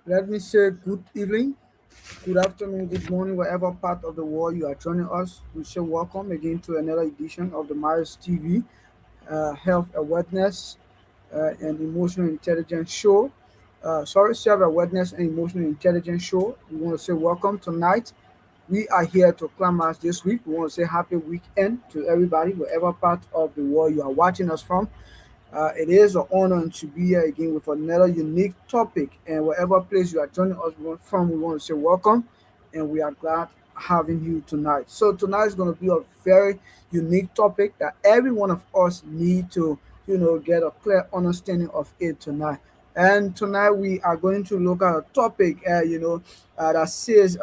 Let me say good evening, good afternoon, good morning, wherever part of the world you are joining us. We say welcome again to another edition of the Maris TV Health Awareness and Emotional Intelligence Show. Self Awareness and Emotional Intelligence Show. We want to say welcome tonight. We are here to climax this week. We want to say happy weekend to everybody, wherever part of the world you are watching us from. It is an honor to be here again with another unique topic. And wherever place you are joining us from, we want to say welcome, and we are glad having you tonight. So tonight is going to be a very unique topic that every one of us need to, get a clear understanding of it tonight. And tonight we are going to look at a topic, that says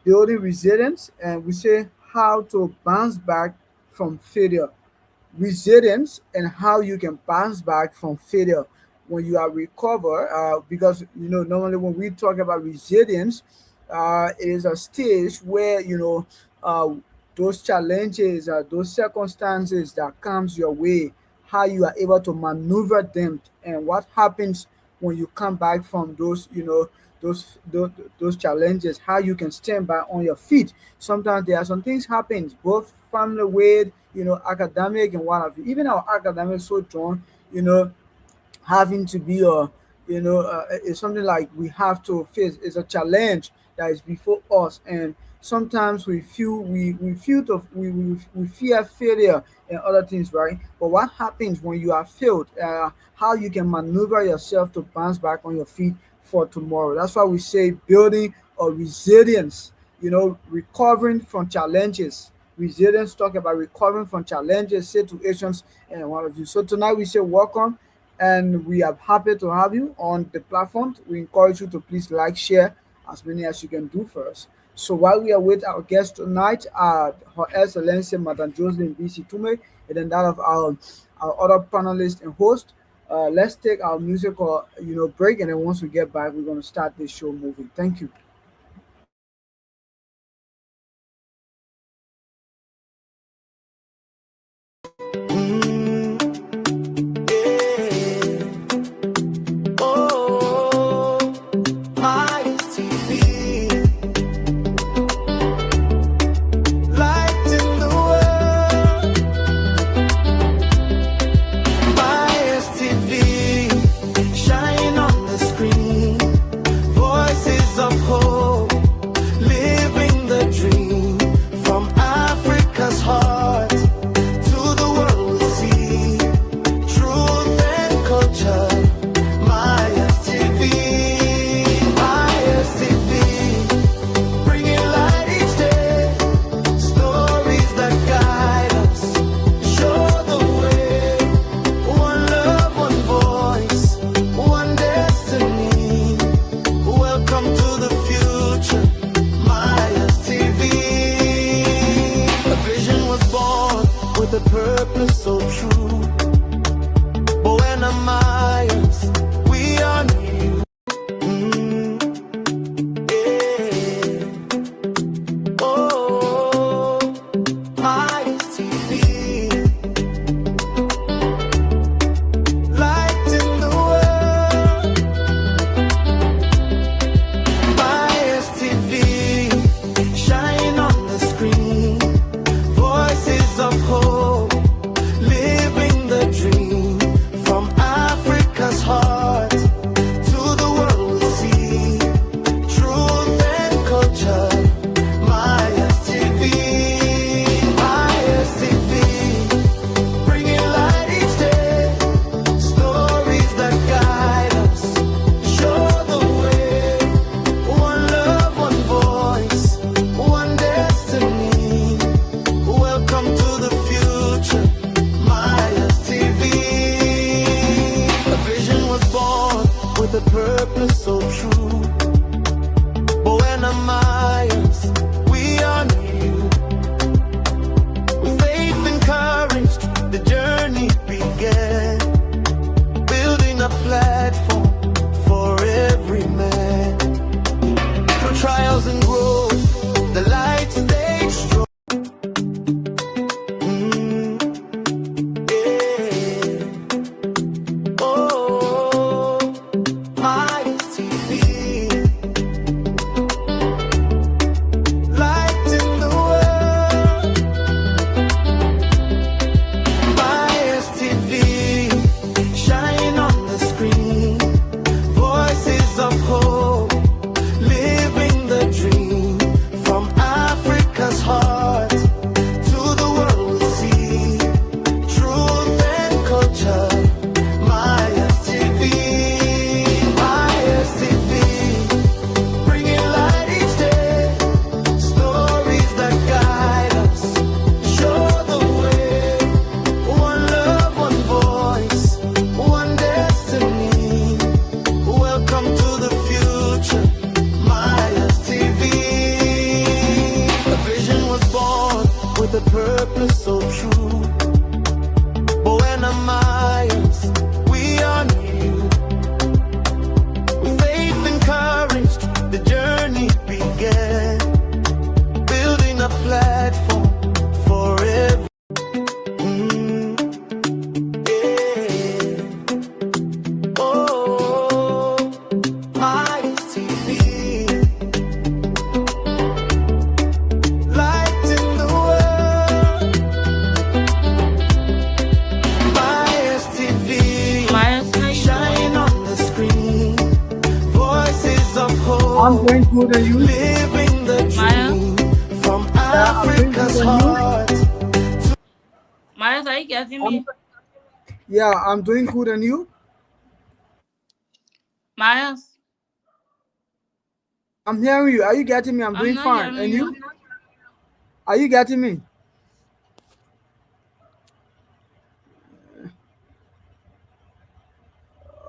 building resilience, and we say how to bounce back from failure. Resilience and how you can bounce back from failure when you are recover, because normally when we talk about resilience, it is a stage where those challenges, those circumstances that comes your way, how you are able to maneuver them, and what happens when you come back from those challenges, how you can stand by on your feet. Sometimes there are some things happens, both family with, academic and what have you. Even our academic so drawn, you know, having to be it's something like we have to face. It's a challenge that is before us, and sometimes we fear failure and other things, right? But what happens when you are failed? How you can maneuver yourself to bounce back on your feet for tomorrow. That's why we say building a resilience, recovering from challenges. Resilience talk about recovering from challenges, situations, and what have you. So tonight we say welcome, and we are happy to have you on the platform. We encourage you to please like, share as many as you can do for us. So while we are with our guest tonight, Her Excellency Madam Jocelyn BC Tume, and then that of our other panelists and host. Let's take our musical break, and then once we get back, we're going to start this show moving. Thank you. Oh, my TV, light in the world. My TV, shine on the screen. Voices of hope, living the dream from Africa's heart to the world we see. Truth and culture. Maya's TV, Maya's TV, bringing light each day, stories that guide us, show the way, one love, one voice, one destiny, welcome to the future, Maya's TV. A vision was born with a purpose so true, but when I'm Mayans, we are new. Yeah. Oh, my TV, light in the world. My TV, shine on the screen. Voices of hope, living the dream from Africa's heart. I'm doing good, and you? living the Maya, dream from Yeah, I'm doing good, Africa's and you? heart. Maya, are you getting I'm me? yeah, I'm doing good, and you? Maya, I'm hearing you. Are you getting me? I'm I'm doing not fine, hearing and you? you. Are you getting me?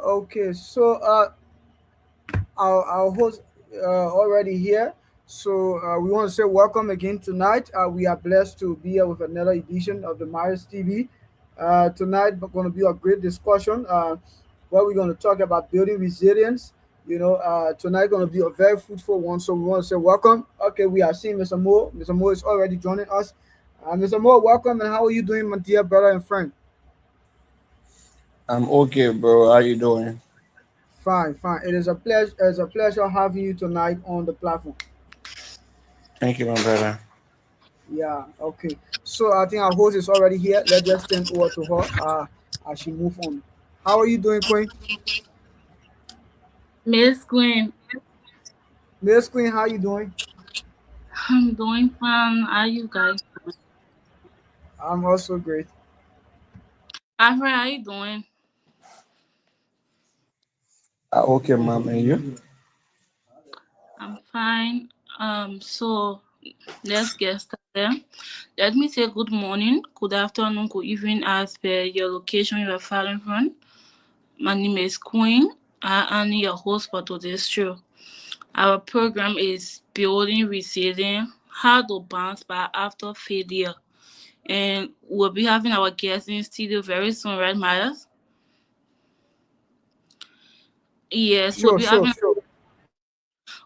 Okay, so our host already here. So we want to say welcome again tonight. We are blessed to be here with another edition of the Myers TV. Tonight we're going to be a great discussion where we're going to talk about building resilience. Tonight going to be a very fruitful one. So we want to say welcome. Okay, we are seeing Mr. Moore. Mr. Moore is already joining us. Mr. Moore, welcome, and how are you doing, my dear brother and friend? I'm okay, bro. How you doing? Fine, fine. It is a pleasure. It's a pleasure having you tonight on the platform. Thank you, my brother. Yeah, okay. So I think our host is already here. Let's just turn over to her as she move on. How are you doing, Queen? Miss Queen, Miss Queen, how you doing? I'm doing fine. Are you guys? I'm also great. Alfred, how you doing? Okay, ma'am. And you? I'm fine. So let's get started. Let me say good morning, good afternoon, good evening as per your location you are following from. My name is Queen. I am your host for today's show. Our program is building resilience, how to bounce back after failure. And we'll be having our guests in studio very soon, right, Myers? Yes, Sure, sure, sure.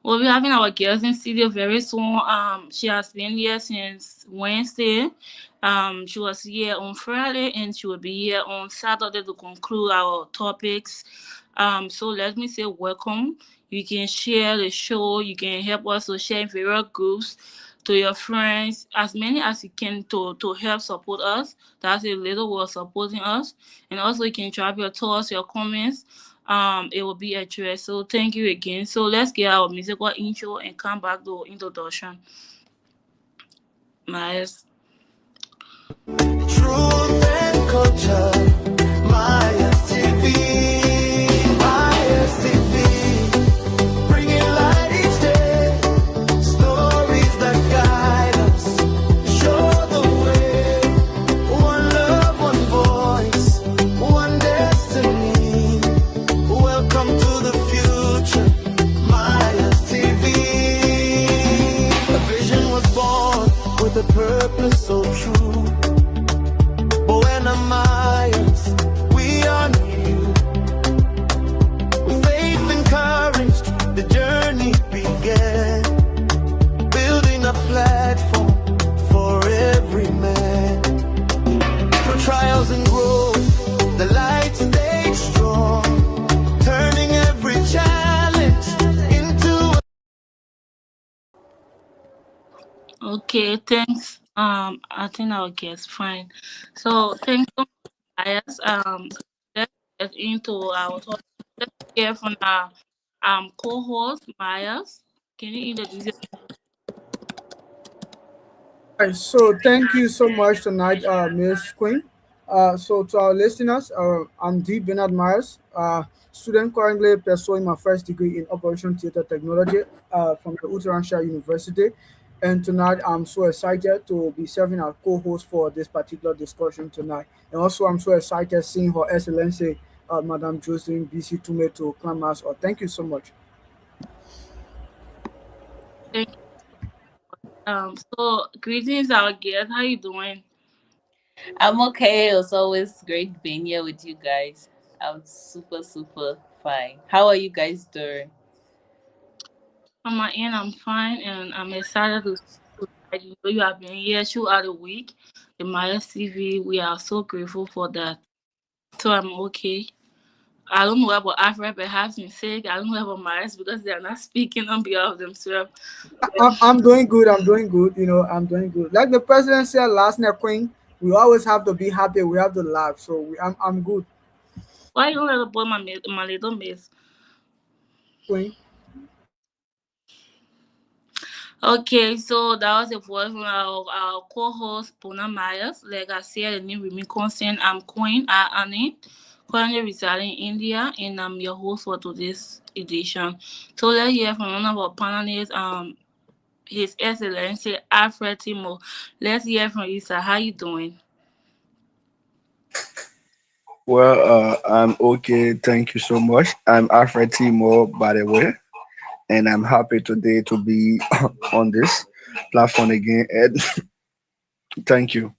we'll be having our guest in studio very soon. She has been here since Wednesday. She was here on Friday, and she will be here on Saturday to conclude our topics. So let me say welcome. You can share the show. You can help us to share in various groups to your friends, as many as you can to help support us. That's a little way of supporting us. And also you can drop your thoughts, your comments. It will be a choice. So thank you again. So let's get our musical intro and come back to introduction. Nice. Truth and culture, Myers TV, Myers TV, bringing light each day, stories that guide us, show the way, one love, one voice, one destiny, welcome to the future, Myers TV, a vision was born with a purpose so true. Buena Myers, we honor you. With faith and courage, the journey began. Building a platform for every man. Through trials and growth, the light stayed strong. Turning every challenge into Okay, thanks. I think our guest fine. So thanks so much, Ayas. Let's get into our topic. Let's hear from our co-host Myers. Can you introduce yourself? All right, so thank you so much tonight, Miss Queen. So to our listeners, I'm D. Bernard Myers, student currently pursuing my first degree in Operation Theater Technology from the Uttaransha University. And tonight, I'm so excited to be serving our co-host for this particular discussion tonight. And also, I'm so excited seeing Her Excellency, Madam Josephine BC Tume to come us. Thank you so much. Thank so greetings our guest. How you doing? I'm okay. It's always great being here with you guys. I'm super, super fine. How are you guys doing? On my end, I'm fine, and I'm excited to you know you have been here throughout the week. The Myers TV, we are so grateful for that. So I'm okay. I don't know about Africa perhaps in sick. I don't know about Myers because they are not speaking on behalf of themselves. I'm doing good. I'm doing good. I'm doing good. Like the president said last night, Queen, we always have to be happy. We have to laugh. So I'm good, Why you don't let the boy my little miss? Queen. Okay, so that was a voice from our co-host Bona Myers. Like I said, the name remain constant. I'm Queen Annie, currently residing in India, and I'm your host for today's edition. So let's hear from one of our panelists, His Excellency Alfred Timo. Let's hear from you, sir. How you doing? Well, I'm okay. Thank you so much. I'm Alfred Timo, by the way, and I'm happy today to be on this platform again. And thank you.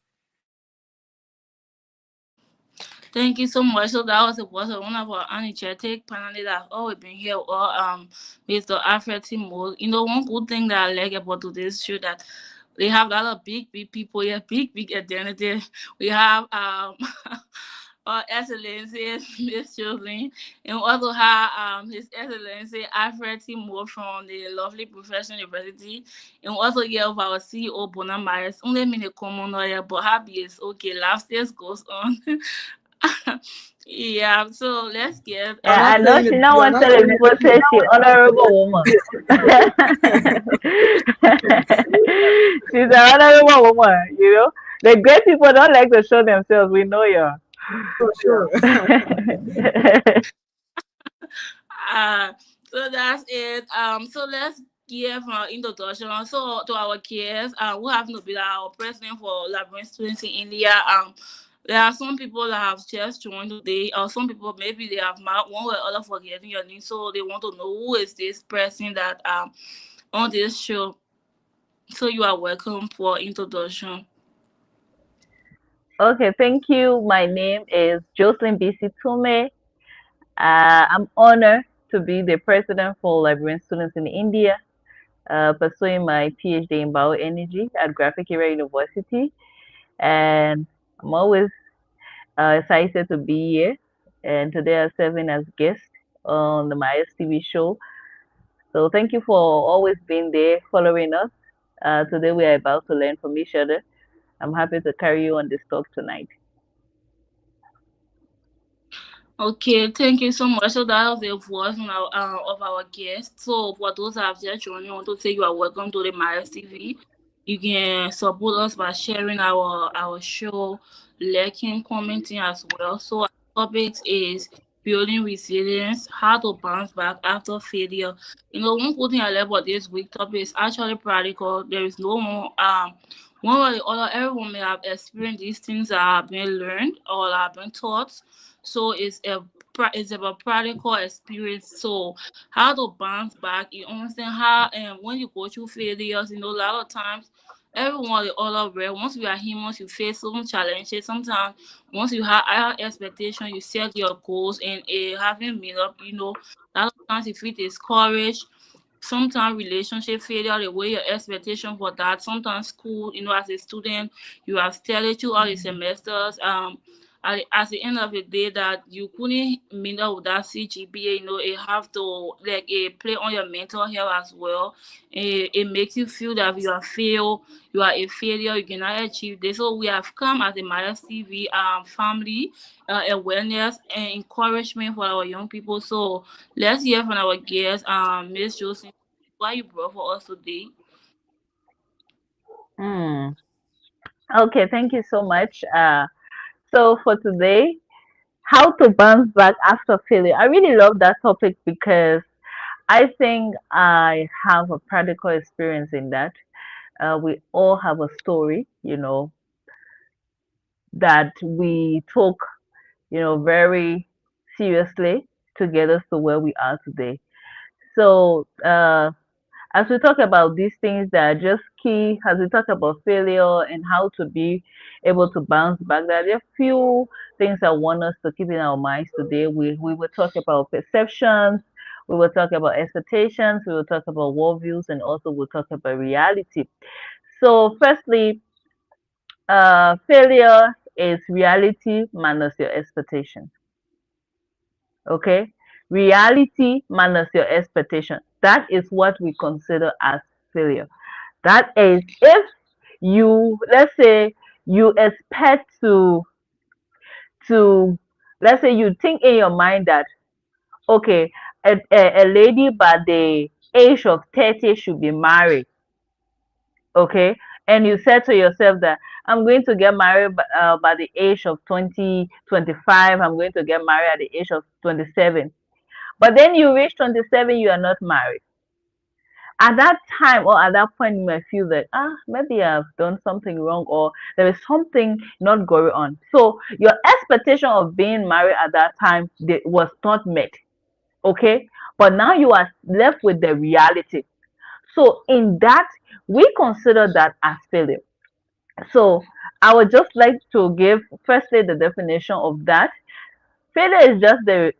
Thank you so much. So that was a voice of one of our energetic panelists that have always been here, or Mr. Alfred Timo. You know, one good thing that I like about today's show that they have a lot of big people here, big identity. We have our Excellency Miss Jocelyn, and we also have His Excellency Alfred Timo from the lovely Professional University, and we also have our CEO Bona Myers. Only me the common lawyer, but happy is okay. Life still goes on. Yeah, so let's get You are Yeah, I not know playing she it. not You are want to not tell playing people it. say she honorable woman. She's an honorable woman, you know. The great people don't like to show themselves. We know you. Sure, sure. uh so that's it. So let's give our introduction. So to our guests, we have to be our president for Labyrinth students in India. There are some people that have just joined today, or some people maybe they have not one way or other forgetting your name, so they want to know who is this person that on this show. So you are welcome for introduction. Okay, thank you. My name is Jocelyn BC Tume. I'm honored to be the president for Liberian students in India, pursuing my PhD in bioenergy at Graphic Area University. And I'm always excited to be here. And today I'm serving as guest on the Myers TV show. So thank you for always being there, following us. Today we are about to learn from each other. I'm happy to carry you on this talk tonight. Okay, thank you so much. So that was the voice of our guest. So for those that have just joined, I want to say you are welcome to the Myers TV. You can support us by sharing our show, liking, commenting as well. So our topic is building resilience, how to bounce back after failure. You know, one good thing I love about this week topic is actually practical. There is no more one way or the other. Everyone may have experienced these things that have been learned or have been taught, so it's about practical experience. So how to bounce back. You understand how and when you go through failures, you know, a lot of times everyone the other way. Once you are humans, you face some challenges. Sometimes once you have higher expectation, you set your goals and having made up, you know, a lot of times you feel discouraged. Sometimes relationship failure, the way your expectation for that. Sometimes school, you know, as a student, you have studied through all the semesters. At the end of the day, that you couldn't meet up with that CGPA, you know, it have to like it play on your mental health as well. It makes you feel that you are failed, you are a failure, you cannot achieve this. So we have come as a Myers TV family, awareness and encouragement for our young people. So let's hear from our guest, Miss Josephine, what you brought for us today. Hmm. Okay, thank you so much. So for today, how to bounce back after failure. I really love that topic because I think I have a practical experience in that. We all have a story, that we took, very seriously to get us to where we are today. So, as we talk about these things that are just key, as we talk about failure and how to be able to bounce back, there are a few things I want us to keep in our minds today. We will talk about perceptions, we will talk about expectations, we will talk about worldviews, and also we'll talk about reality. So, firstly, failure is reality minus your expectation. Okay, reality minus your expectation. That is what we consider as failure. That is, if you, let's say, you expect to, let's say, you think in your mind that, okay, a lady by the age of 30 should be married. okay, and you said to yourself that I'm going to get married by the age of 2025. I'm going to get married at the age of 27. But then you reach 27, you are not married. At that time or at that point, you might feel that, maybe I've done something wrong or there is something not going on. So your expectation of being married at that time was not met. Okay. But now you are left with the reality. So in that, we consider that as failure. So I would just like to give firstly the definition of that. Failure is just the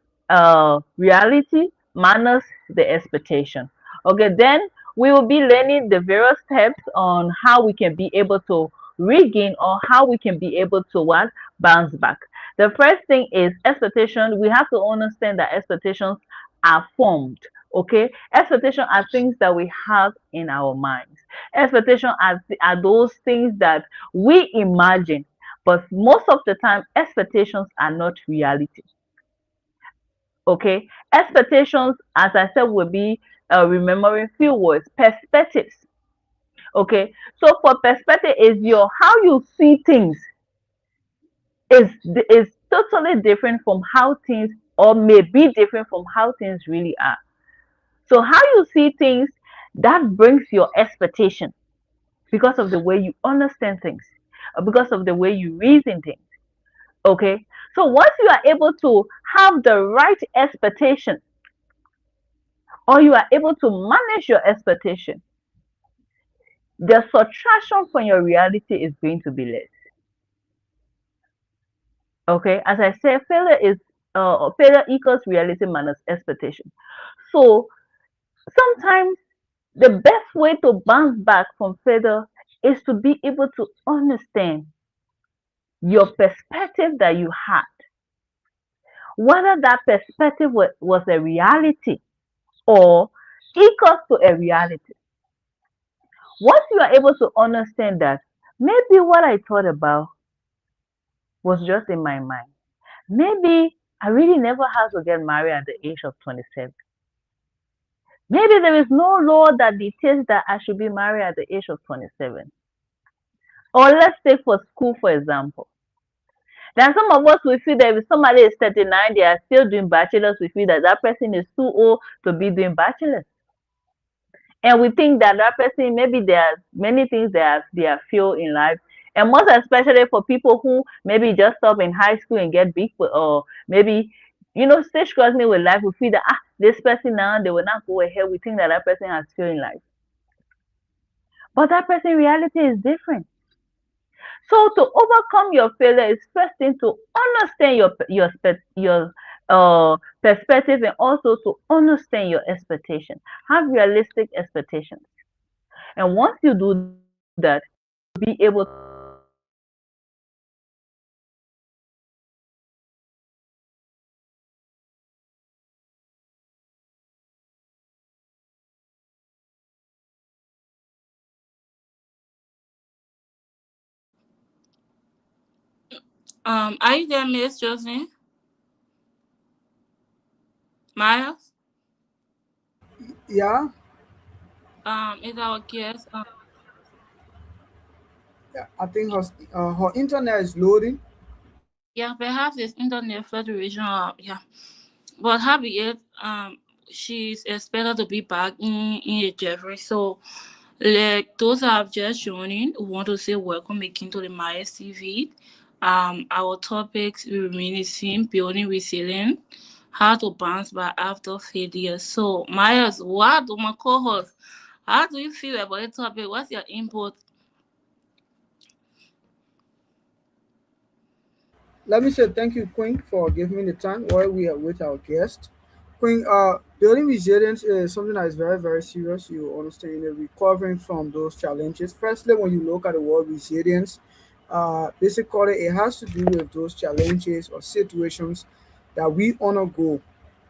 reality minus the expectation. Okay, then we will be learning the various steps on how we can be able to regain or how we can be able to what bounce back. The first thing is expectation. We have to understand that expectations are formed. Okay, expectation are things that we have in our minds. Expectation are those things that we imagine, but most of the time expectations are not reality. Okay, expectations, as I said, will be remembering few words, perspectives. Okay, so for perspective is your how you see things is totally different from how things or may be different from how things really are. So how you see things, that brings your expectation because of the way you understand things, or because of the way you reason things. Okay, so once you are able to have the right expectation or you are able to manage your expectation, the subtraction from your reality is going to be less. Okay, as I said, failure equals reality minus expectation. So sometimes the best way to bounce back from failure is to be able to understand your perspective that you had, whether that perspective was a reality or equals to a reality. Once you are able to understand that maybe what I thought about was just in my mind. Maybe I really never had to get married at the age of 27. Maybe there is no law that dictates that I should be married at the age of 27. Or let's take for school, for example. Then some of us will feel that if somebody is 39, they are still doing bachelor's, we feel that that person is too old to be doing bachelor's. And we think that that person, maybe there are many things that they are feel in life, and most especially for people who maybe just stop in high school and get big, or maybe still struggling with life. We feel that this person now they will not go ahead. We think that that person has feel in life, but that person reality is different. So to overcome your failure is first thing to understand your perspective, and also to understand your expectation. Have realistic expectations. And once you do that, you'll be able to Are you there, Miss Josephine? Miles? Yeah, Is our guest? yeah, I think her internet is loading. Yeah, perhaps it's internet fluctuation. Yeah, but happy yet. She's expected to be back in Jeffrey. So, like those that have just joining, we want to say welcome again to the Myers TV. Our topics will remain the same: building resilience, how to bounce back after failure. So, Myers, what do my co-host? How do you feel about the topic? What's your input? Let me say thank you, Queen, for giving me the time while we are with our guest. Queen, building resilience is something that is very, very serious. You understand, recovering from those challenges. Firstly, when you look at the word resilience, basically it has to do with those challenges or situations that we undergo,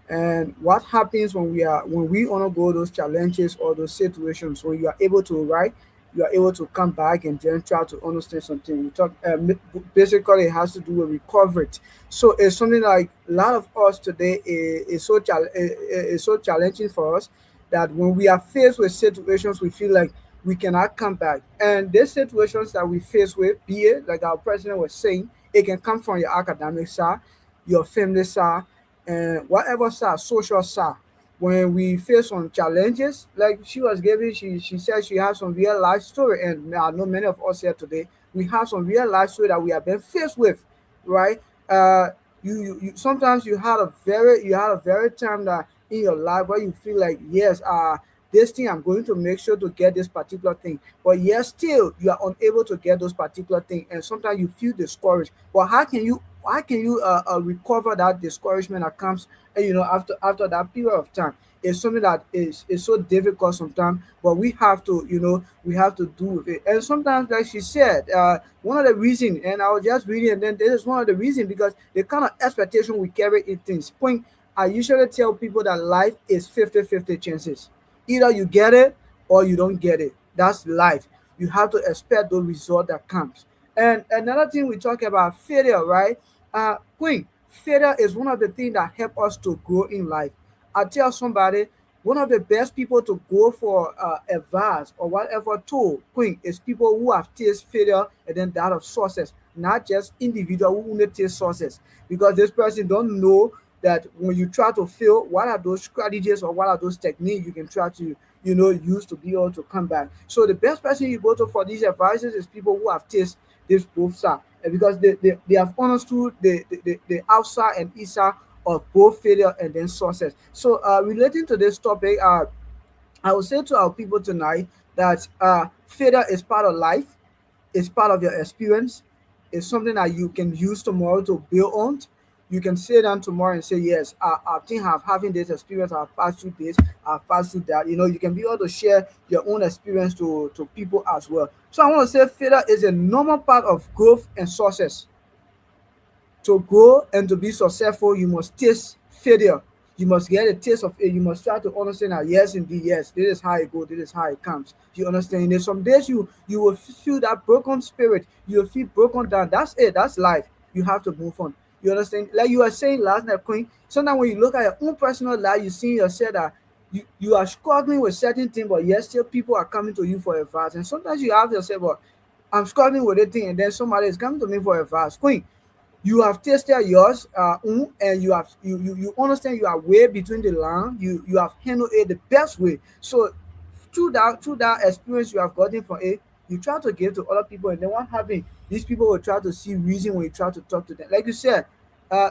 and what happens when we undergo those challenges or those situations. When you are able to write, you are able to come back and then try to understand something. We talk basically it has to do with recovery. So it's something like a lot of us today is so challenging for us, that when we are faced with situations we feel like we cannot come back. And these situations that we face with, be it like our president was saying, it can come from your academic side, your family side, and whatever side, social side. When we face some challenges, like she was giving, she said she has some real life story, and I know many of us here today, we have some real life story that we have been faced with, right? You sometimes you had a very time that in your life where you feel like, yes, this thing I'm going to make sure to get this particular thing, but yet still you are unable to get those particular thing, and sometimes you feel discouraged. But how can you recover that discouragement that comes, after that period of time? It's something that is so difficult sometimes, but we have to do with it. And sometimes, like she said, one of the reason, and I was just reading, and then this is one of the reason, because the kind of expectation we carry in things. Point, I usually tell people that life is 50-50 chances. Either you get it or you don't get it. That's life. You have to expect the result that comes. And another thing, we talk about failure, right? Queen, failure is one of the things that help us to grow in life. I tell somebody, one of the best people to go for advice or whatever tool, Queen, is people who have tasted failure and then that of success, not just individual who only taste success. Because this person don't know that when you try to fail, what are those strategies or what are those techniques you can try to use to be able to come back. So the best person you go to for these advices is people who have tasted this both side, and because they have understood the outside and inside of both failure and then success. So relating to this topic, I will say to our people tonight that failure is part of life, it's part of your experience, it's something that you can use tomorrow to build on. You can sit down tomorrow and say, yes, I think I'm having this experience, I've passed through this, I've passed through that. You can be able to share your own experience to people as well. So I want to say failure is a normal part of growth and success. To grow and to be successful, you must taste failure. You must get a taste of it. You must try to understand that, yes, indeed, yes, this is how it goes, this is how it comes. You understand? There's some days you will feel that broken spirit, you will feel broken down. That's it, that's life. You have to move on. You understand? Like you were saying last night, Queen, sometimes when you look at your own personal life, you see yourself that you are struggling with certain things, but yet still people are coming to you for advice. And sometimes you have yourself, well, I'm struggling with a thing, and then somebody is coming to me for advice. Queen, you have tasted yours, and you understand you are way between the line. You have handled it the best way. So through that experience you have gotten from it, you try to give to other people, and then what happens? These people will try to see reason when you try to talk to them. Like you said,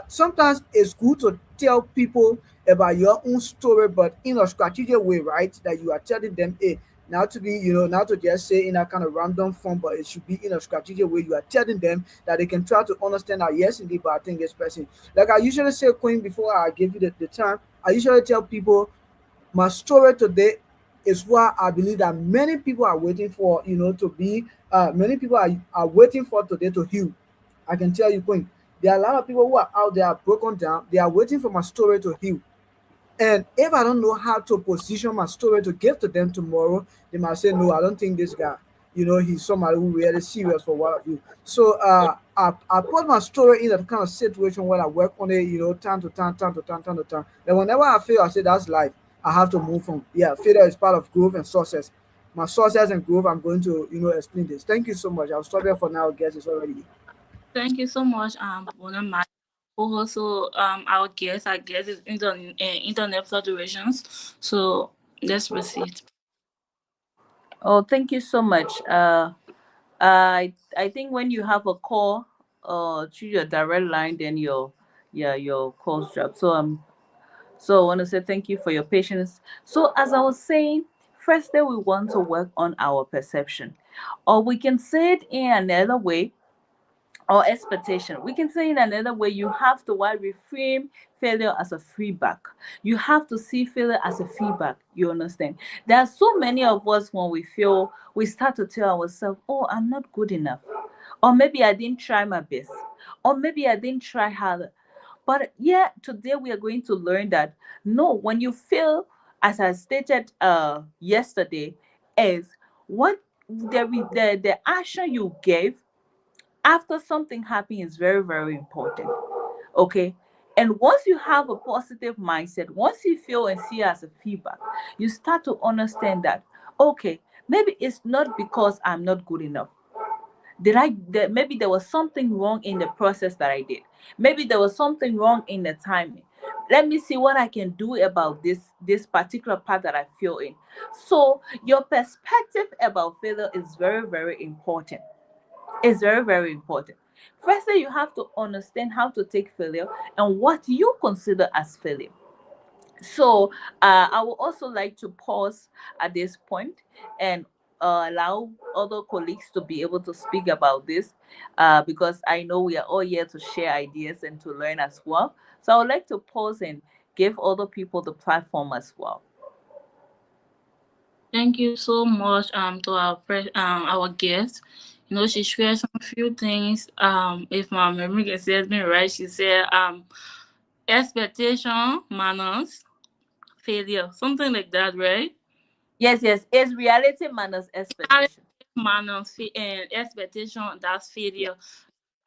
sometimes it's good to tell people about your own story, but in a strategic way, right? That you are telling them, hey, not to be, not to just say in a kind of random form, but it should be in a strategic way. You are telling them that they can try to understand that, yes, indeed, but I think this person, like I usually say, Queen, before I give you the time, I usually tell people my story today is what I believe that many people are waiting for, to be, many people are waiting for today to heal. I can tell you, Queen, there are a lot of people who are out there broken down. They are waiting for my story to heal. And if I don't know how to position my story to give to them tomorrow, they might say, no, I don't think this guy, he's somebody who really serious for what I do. So I put my story in that kind of situation where I work on it, time to time, time to time, time to time. And whenever I fail, I say, that's life. I have to move on. Yeah, failure is part of growth and success. My success and growth, I'm going to, explain this. Thank you so much. I'll stop here for now. Guess it's already. Thank you so much, one of my also our guest, I guess, is internet fluctuations. So let's proceed. Oh, thank you so much. I think when you have a call to your direct line, then your calls drop. So I want to say thank you for your patience. So as I was saying, firstly we want to work on our perception, or we can say it in another way, or expectation. We can say in another way, you have to why reframe failure as a feedback. You have to see failure as a feedback. You understand? There are so many of us when we feel we start to tell ourselves, oh, I'm not good enough. Or maybe I didn't try my best. Or maybe I didn't try harder. But yeah, today we are going to learn that no, when you feel, as I stated yesterday, is what the action you gave after something happening is very, very important. Okay. And once you have a positive mindset, once you feel and see as a feedback, you start to understand that, okay, Maybe it's not because I'm not good enough. Maybe there was something wrong in the process that I did. Maybe there was something wrong in the timing. Let me see what I can do about this particular part that I feel in. So your perspective about failure is very, very important. It's very, very important. Firstly, you have to understand how to take failure and what you consider as failure. So I would also like to pause at this point and allow other colleagues to be able to speak about this, because I know we are all here to share ideas and to learn as well. So I would like to pause and give other people the platform as well. Thank you so much to our guest. She shared some few things. If my memory can serve me right, she said expectation, manners, failure, something like that, right? Yes, yes, it's reality minus Reality, expectation. manners, and expectation, that's Yeah. failure.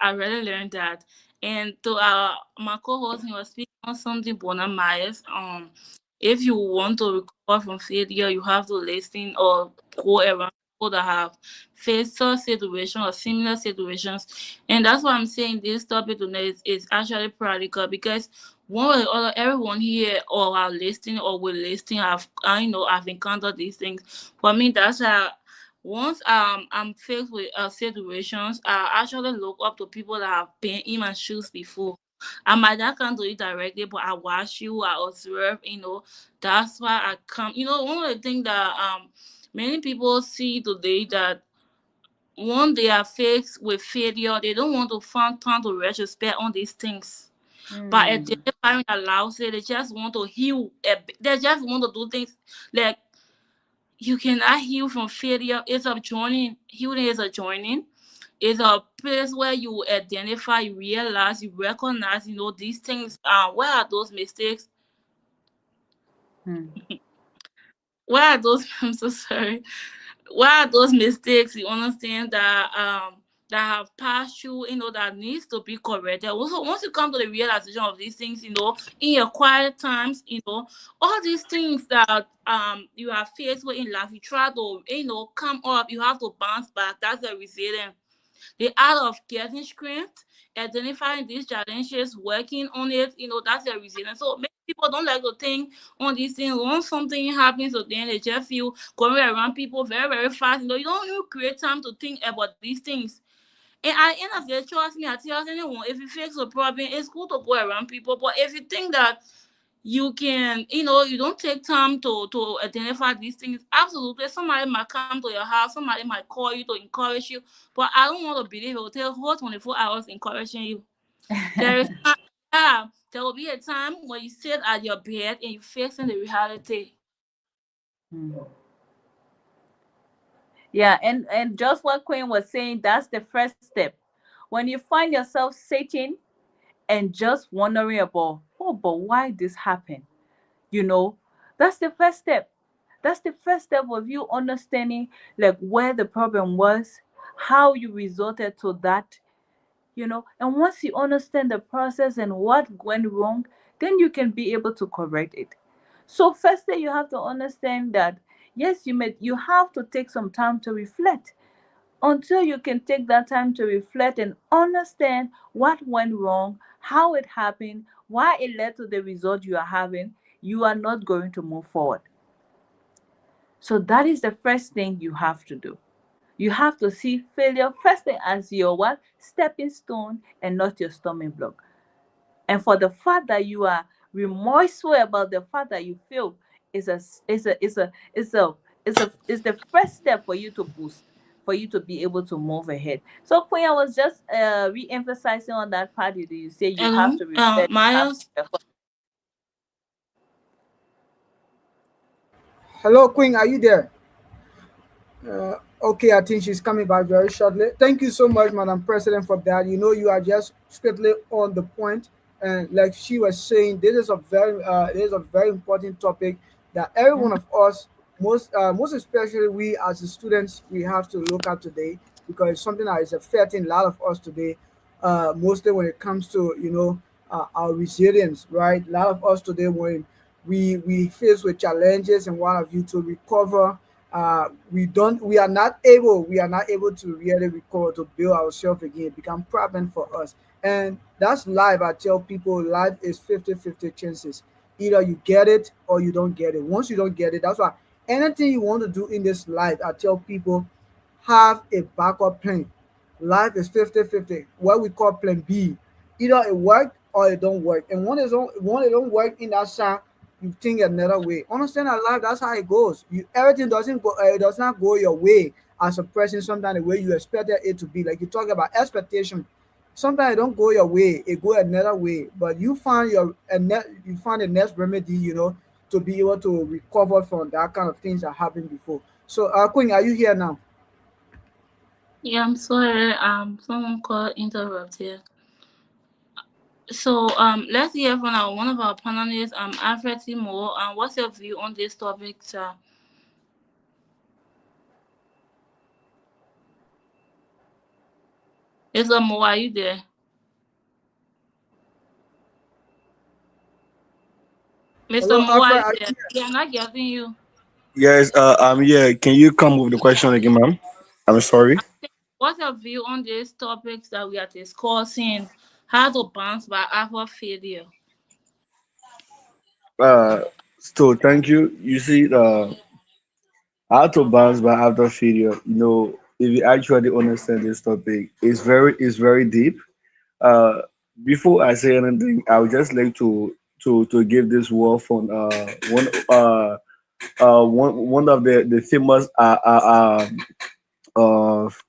I really learned that. And to my co-host, he was speaking on something Bona Myers. If you want to recover from failure, you have to listen or go around people that have faced such situations or similar situations. And that's why I'm saying this topic tonight is actually practical, because one way or other, everyone here or are listening or will listen, I've encountered these things. For me, that's how once I'm faced with situations, I actually look up to people that have been in my shoes before. I might not can do it directly, but I watch you, I observe, that's why I come. One of the things that many people see today, that when they are faced with failure, they don't want to find time to retrospect on these things. But Hmm. identifying allows it, they just want to heal. They just want to do things like, you cannot heal from failure. It's a joining. Healing is a joining. It's a place where you identify, you realize, you recognize, these things. Where are those mistakes? Hmm. Where are those? I'm so sorry. Where are those mistakes? You understand that have passed you, that needs to be corrected. Also, once you come to the realization of these things, in your quiet times, all these things that you are faced with in life, you try to, come up, you have to bounce back. That's the resilience. The art of getting strength, identifying these challenges, working on it, that's their resilience. So many people don't like to think on these things. Once something happens to them, they just feel going around people very, very fast. You don't even create time to think about these things. And at the end of the day, trust me, I tell anyone, if you face a problem, it's good to go around people. But if you think that you can, you don't take time to identify these things, absolutely, somebody might come to your house, somebody might call you to encourage you, but I don't want to believe it will take whole 24 hours encouraging you. There is time, yeah, there will be a time when you sit at your bed and you're facing the reality. Hmm. Yeah, and just what Queen was saying, that's the first step. When you find yourself sitting and just wondering about, oh, but why this happened, you know, that's the first step. That's the first step of you understanding like where the problem was, how you resorted to that, and once you understand the process and what went wrong, then you can be able to correct it. So firstly, you have to understand that yes, you have to take some time to reflect. Until you can take that time to reflect and understand what went wrong, how it happened, why it led to the result you are having, you are not going to move forward. So that is the first thing you have to do. You have to see failure firstly as your what? Stepping stone and not your stumbling block. And for the fact that you are remorseful about the fact that you failed is a is a is a is a is the first step for you to boost, for you to be able to move ahead. So Queen, I was just re-emphasizing on that part. You say you have Hello, to reflect, you have Miles. to. Hello, Queen, are you there? Okay, I think she's coming back very shortly. Thank you so much, Madam President, for that. You are just strictly on the point, and like she was saying, this is a very important topic that every one Mhm. of us, most especially we as the students, we have to look at today, because it's something that is affecting a lot of us today. Mostly when it comes to our resilience, right? A lot of us today, when we face with challenges and what have you, to recover we are not able to really recover to build ourselves again. It become problem for us. And that's life. I tell people life is 50-50 chances. Either you get it or you don't get it. Once you don't get it, that's why anything you want to do in this life, I tell people have a backup plan. Life is 50-50. What we call plan B. Either it work or it don't work. And when it don't work in that side, you think another way. Understand that life, that's how it goes. Everything doesn't go, it does not go your way as a person. Sometimes the way you expected it to be. Like you talk about expectation. Sometimes it don't go your way, it go another way. But you find the next remedy, to be able to recover from that kind of things that happened before. So Queen, are you here now? Yeah, I'm sorry. Someone called interrupted. So let's hear from one of our panelists, Alfred Timo. What's your view on this topic, sir? Mr. Mo, are you there? Mr. Hello, Mo, are Alfred, you are there? you Yeah, I'm not getting you. Yes, yeah. Can you come with the question again, ma'am? I'm sorry. What's your view on these topics that we are discussing? How to bounce back after failure? Uh, so thank you. You see, how to bounce back after failure. If you actually understand this topic, it's very deep. Uh, Before I say anything, I would just like to give this word from one of the famous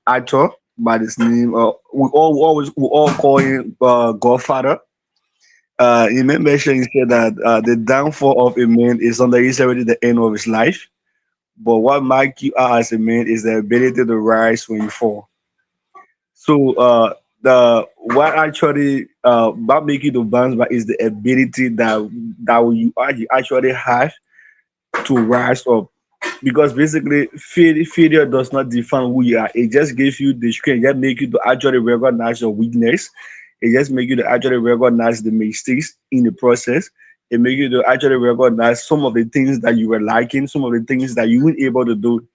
actor by this name. We all call him Godfather. He made mention, he said that the downfall of a man is not necessarily the end of his life, but what marks you out as a man is the ability to rise when you fall. So the what actually what make you to bounce back is the ability that you actually have to rise up. Because basically failure does not define who you are. It just gives you the strength, just make you to actually recognize your weakness. It just make you to actually recognize the mistakes in the process. It make you to actually recognize some of the things that you were lacking, some of the things that you weren't able to do.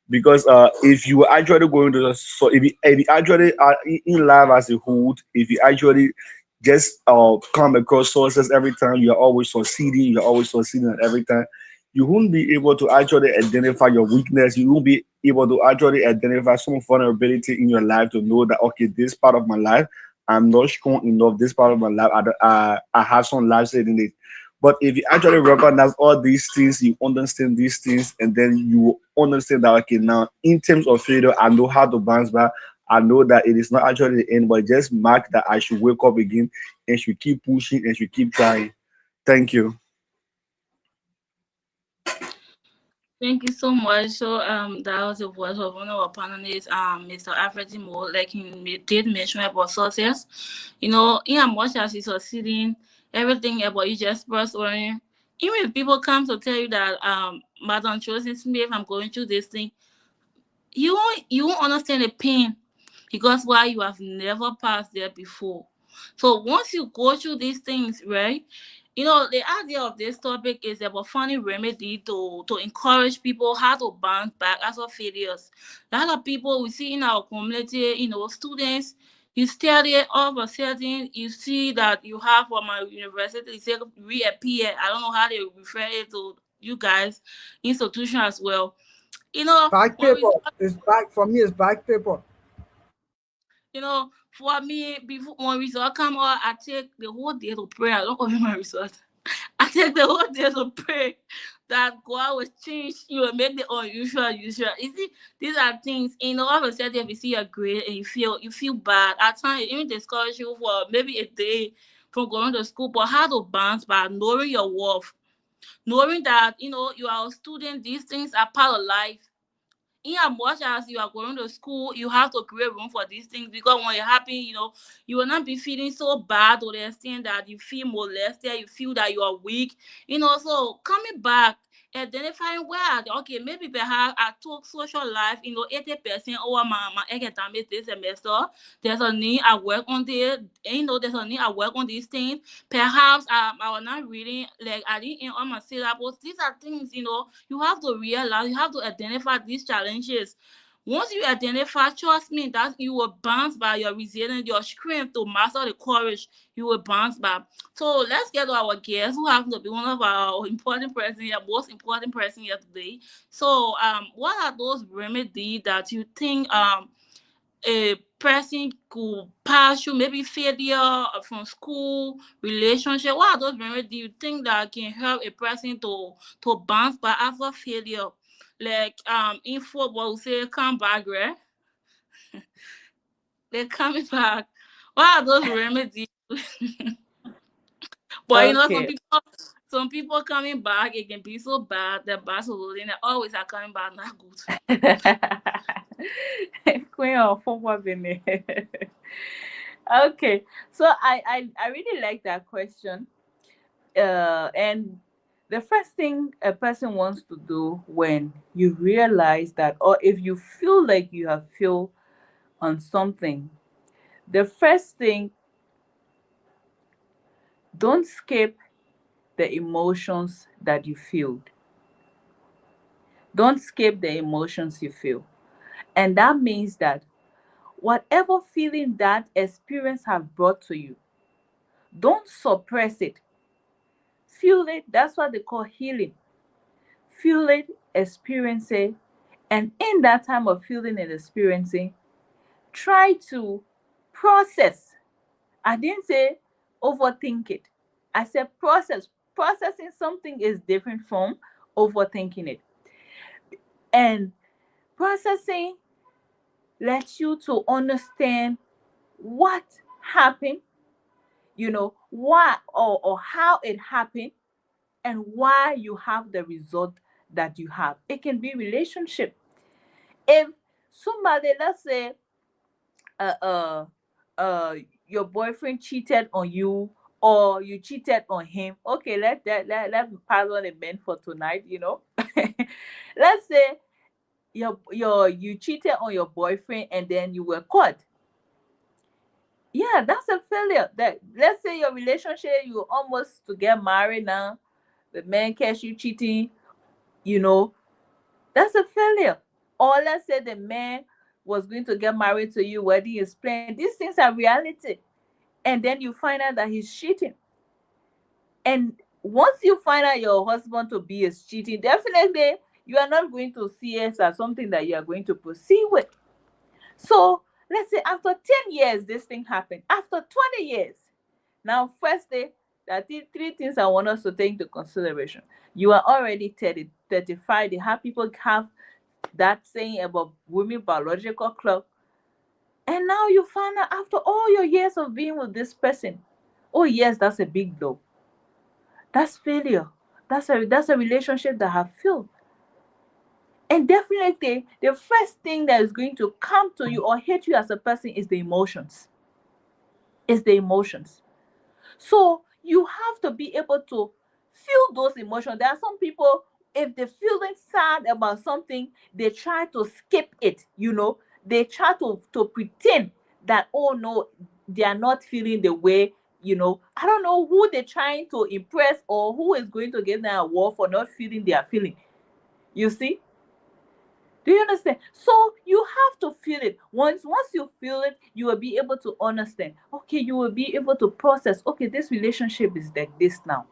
Because if you are actually going to, so if you actually are in life as a whole, if you actually just come across sources every time, you're always succeeding at every time, you won't be able to actually identify your weakness. You won't be able to actually identify some vulnerability in your life to know that, okay, this part of my life I'm not strong enough. This part of my life I have some life in it. But if you actually recognize all these things, you understand these things, and then you understand that, okay, now in terms of failure, I know how to bounce back. I know that it is not actually the end, but just mark that I should wake up again and should keep pushing and should keep trying. Thank you. Thank you so much. So that was the voice of one of our panelists, Mr. Alfred Mo. Like he did mention about success. In as much as he's succeeding, everything about you just prospering. Even if people come to tell you that Madam Chosen Smith, I'm going through this thing, you won't understand the pain because why you have never passed there before. So once you go through these things, right? The idea of this topic is about finding remedy to encourage people how to bounce back after failures. A lot of people we see in our community, students, you study all of a sudden you see that you have from my university, you say reappear. I don't know how they refer it to you guys, institution as well. back When paper? we It's back for me. It's back paper. for me, before when result come out, I take the whole day to pray. I don't open my result. I take the whole day to pray that God will change you and make the unusual usual. You see, these are things, all of a sudden if you see a grade and you feel bad. At times it even discourage you for maybe a day from going to school, but how to bounce back, knowing your worth, knowing that you are a student, these things are part of life. In as much as you are going to school, you have to create room for these things because when it happens, you will not be feeling so bad to the extent that you feel molested, you feel that you are weak. So coming back identifying where okay, maybe perhaps I took social life, 80% over my academic this semester. There's a need I work on this, there's a need I work on these things. Perhaps I was not reading, like I didn't in on my syllabus. These are things, you have to realize, you have to identify these challenges. Once you identify, trust me, that you will bounce by your resilience, your strength to master the courage, you will bounce back. So let's get to our guest who happens to be one of our important person here, most important person here today. So what are those remedies that you think a person could pass through, maybe failure from school, relationship? What are those remedies you think that can help a person to bounce back after failure? Like in football we say come back, right? They're coming back. What are those remedies? But Okay. some people coming back, it can be so bad that Barcelona they always are coming back not good. Queen of former Benin. Okay, so I really like that question. And the first thing a person wants to do when you realize that, or if you feel like you have failed on something, the first thing, don't skip the emotions that you feel. Don't skip the emotions you feel. And that means that whatever feeling that experience have brought to you, don't suppress it. Feel it. That's what they call healing. Feel it, experience it, and in that time of feeling and experiencing, try to process. I didn't say overthink it. I said process. Processing something is different from overthinking it. And processing lets you to understand what happened, why or how it happened, and why you have the result that you have. It can be relationship. If somebody, let's say, uh, uh, uh, your boyfriend cheated on you, or you cheated on him. Okay, let pardon the men for tonight. Let's say you cheated on your boyfriend and then you were caught. Yeah, that's a failure. That, let's say your relationship, you almost to get married now, the man catch you cheating, you know, that's a failure. Or let's say the man was going to get married to you, wedding is planned. These things are reality. And then you find out that he's cheating. And once you find out your husband to be is cheating, definitely you are not going to see it as something that you are going to proceed with. So let's say after 10 years, this thing happened. After 20 years, now, firstly, there are three things I want us to take into consideration. You are already 30, 35. They have people have that saying about women biological clock. And now you find out after all your years of being with this person. Oh yes, that's a big blow. That's failure. That's a relationship that have failed. And definitely the first thing that is going to come to you or hit you as a person is the emotions. Is the emotions. So you have to be able to feel those emotions. There are some people, if they're feeling sad about something, they try to skip it, They try to pretend that, oh no, they are not feeling the way. I don't know who they're trying to impress or who is going to give them a award for not feeling their feeling. You see? Do you understand? So you have to feel it. Once you feel it, you will be able to understand. Okay, you will be able to process. Okay, this relationship is like this now.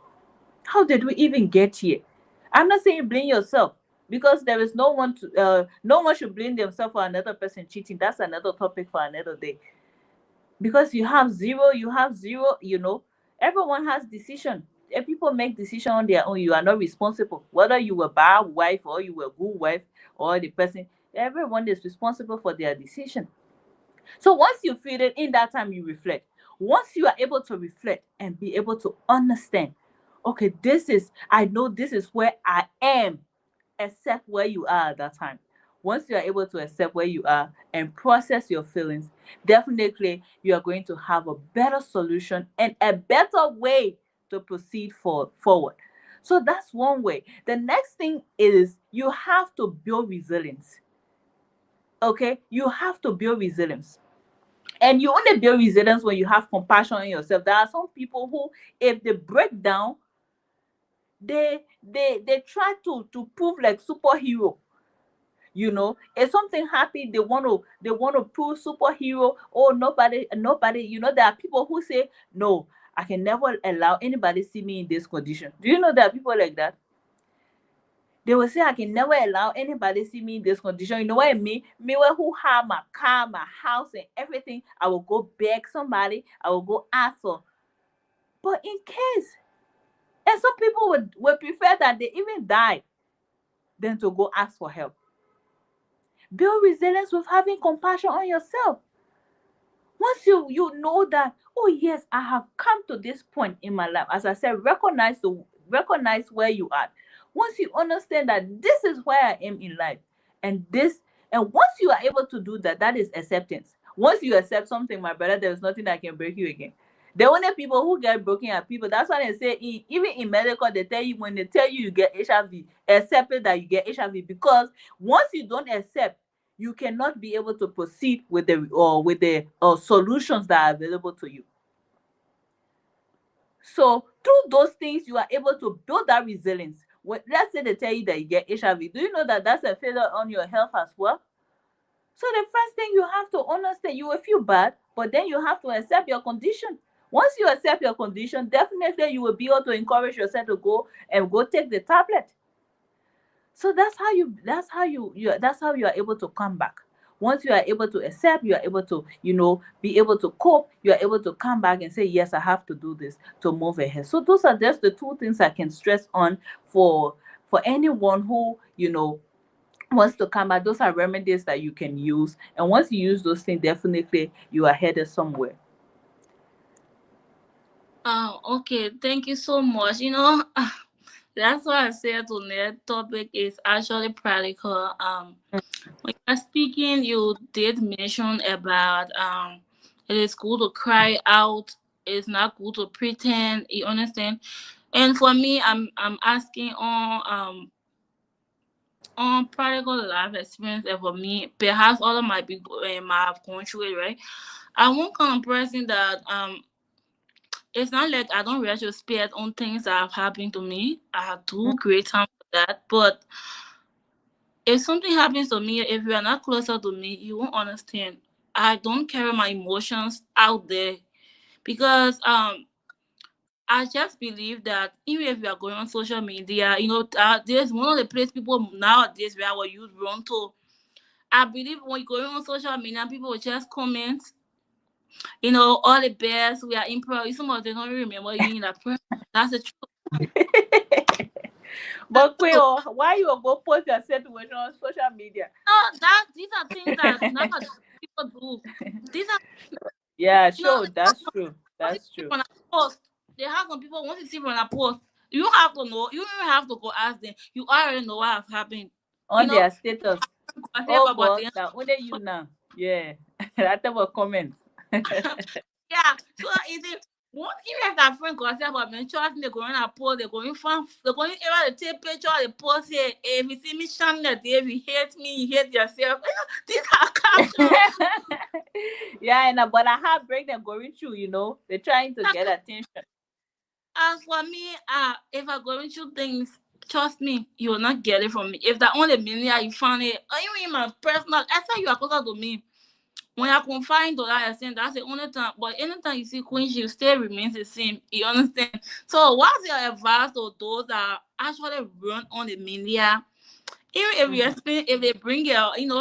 How did we even get here? I'm not saying blame yourself, because there is no one should blame themselves for another person cheating. That's another topic for another day. Because you have zero. Everyone has decision. If people make decision on their own, you are not responsible. Whether you were bad wife or you were good wife, or the person, everyone is responsible for their decision. So once you feel it, in that time you reflect. Once you are able to reflect and be able to understand, okay, I know this is where I am, accept where you are at that time. Once you are able to accept where you are and process your feelings, definitely you are going to have a better solution and a better way to proceed forward. So that's one way. The next thing is you have to build resilience. Okay, you have to build resilience. And you only build resilience when you have compassion on yourself. There are some people who, if they break down, they try to prove like superhero. If something happy, they want to prove superhero. Oh, nobody. There are people who say, no, I can never allow anybody see me in this condition. Do you know there are people like that? They will say, I can never allow anybody see me in this condition. You know what I mean? Me who have my car, my house, and everything, I will go beg somebody. I will go ask for. But in case, and some people would prefer that they even die than to go ask for help. Build resilience with having compassion on yourself. Once you know that, oh yes, I have come to this point in my life. As I said, recognize where you are. Once you understand that this is where I am in life, and this, and once you are able to do that, that is acceptance. Once you accept something, my brother, there is nothing that can break you again. The only people who get broken are people. That's why they say, even in medical, they tell you, when they tell you you get HIV, accept it that you get HIV, because once you don't accept, you cannot be able to proceed with the solutions that are available to you. So through those things, you are able to build that resilience. Let's say they tell you that you get HIV. Do you know that that's a failure on your health as well? So the first thing you have to understand, you will feel bad, but then you have to accept your condition. Once you accept your condition, definitely you will be able to encourage yourself to go take the tablet. So that's how you are able to come back. Once you are able to accept, you are able to be able to cope. You are able to come back and say, yes, I have to do this to move ahead. So those are just the two things I can stress on for anyone who wants to come back. Those are remedies that you can use, and once you use those things, definitely you are headed somewhere. Okay, thank you so much. That's why I said today's topic is actually practical. When you're speaking, you did mention about it is good to cry out. It's not good to pretend. You understand? And for me, I'm asking on practical life experience. And for me, perhaps other might have gone through it, right? I'm one kind of person that it's not like I don't retrospect on things that have happened to me. I have too great time for that. But if something happens to me, if you are not closer to me, you won't understand. I don't carry my emotions out there because I just believe that even if you are going on social media, there's one of the place people nowadays where our youth run to. I believe when you're going on social media, people will just comment, all the best. We are improv. Some of them don't even remember you in that person. That's the truth. That's But Queen, true. why you go post your situation on social media? No, these are things that nowadays people do. These are Yeah, you know sure, that's true. once you That's see true. from a post, they have some people once you see from a post, you don't have to know. You don't even have to go ask them. You already know what has happened. You On know, their status. gossip Oh about boss, them. now only you now. Yeah. That type of comment. Yeah, so easy. Once even if that friend gossip about me, trust me, they're going to post, they're going to take picture, they post here. If you see me shining that day, if you hate me, you hate yourself. These are captions. Yeah, but I heartbreak them going through, they're trying to get attention. As for me, if I'm going through things, trust me, you will not get it from me. If that only million you find it, or even in my personal, I say you are closer to me. When I confine to that extent, that's the only time. But anytime you see Queen, she still remains the same. You understand? So, what's your advice to those that actually run on the media? Even if you Mhm. explain, if they bring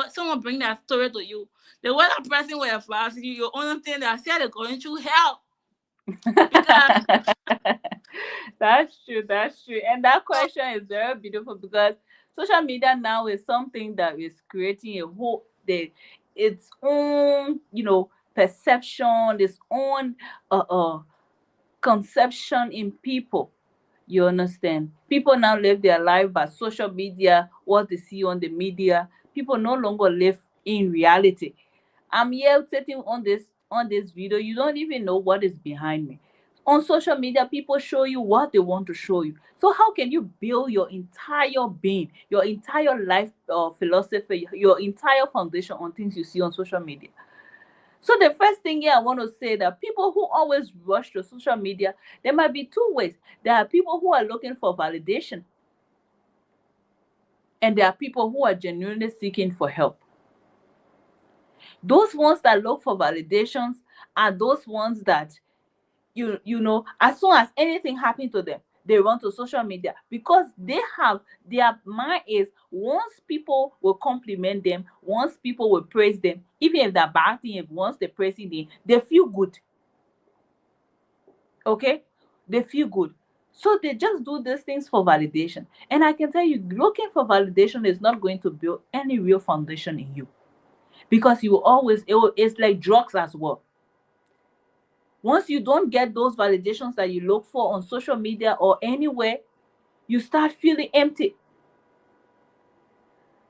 someone bring that story to you, the way that person will advise you, you understand that they're going through hell because That's true. That's true. And that uh, question is very beautiful because social media now is something that is creating its own, perception, its own conception in people. You understand? People now live their life by social media, what they see on the media. People no longer live in reality. I'm here sitting on this video. You don't even know what is behind me. On social media, people show you what they want to show you. So how can you build your entire being, your entire life philosophy, your entire foundation on things you see on social media? So the first thing here I want to say that people who always rush to social media, there might be two ways. There are people who are looking for validation, and there are people who are genuinely seeking for help. Those ones that look for validations are those ones that you know, as soon as anything happened to them, they run to social media because they have, their mind is, once people will compliment them, once people will praise them, even if they're bad thing, if once they're praising them, they feel good. Okay, they feel good. So they just do these things for validation. And I can tell you, looking for validation is not going to build any real foundation in you, because you will always, it's like drugs as well. Once you don't get those validations that you look for on social media or anywhere, you start feeling empty.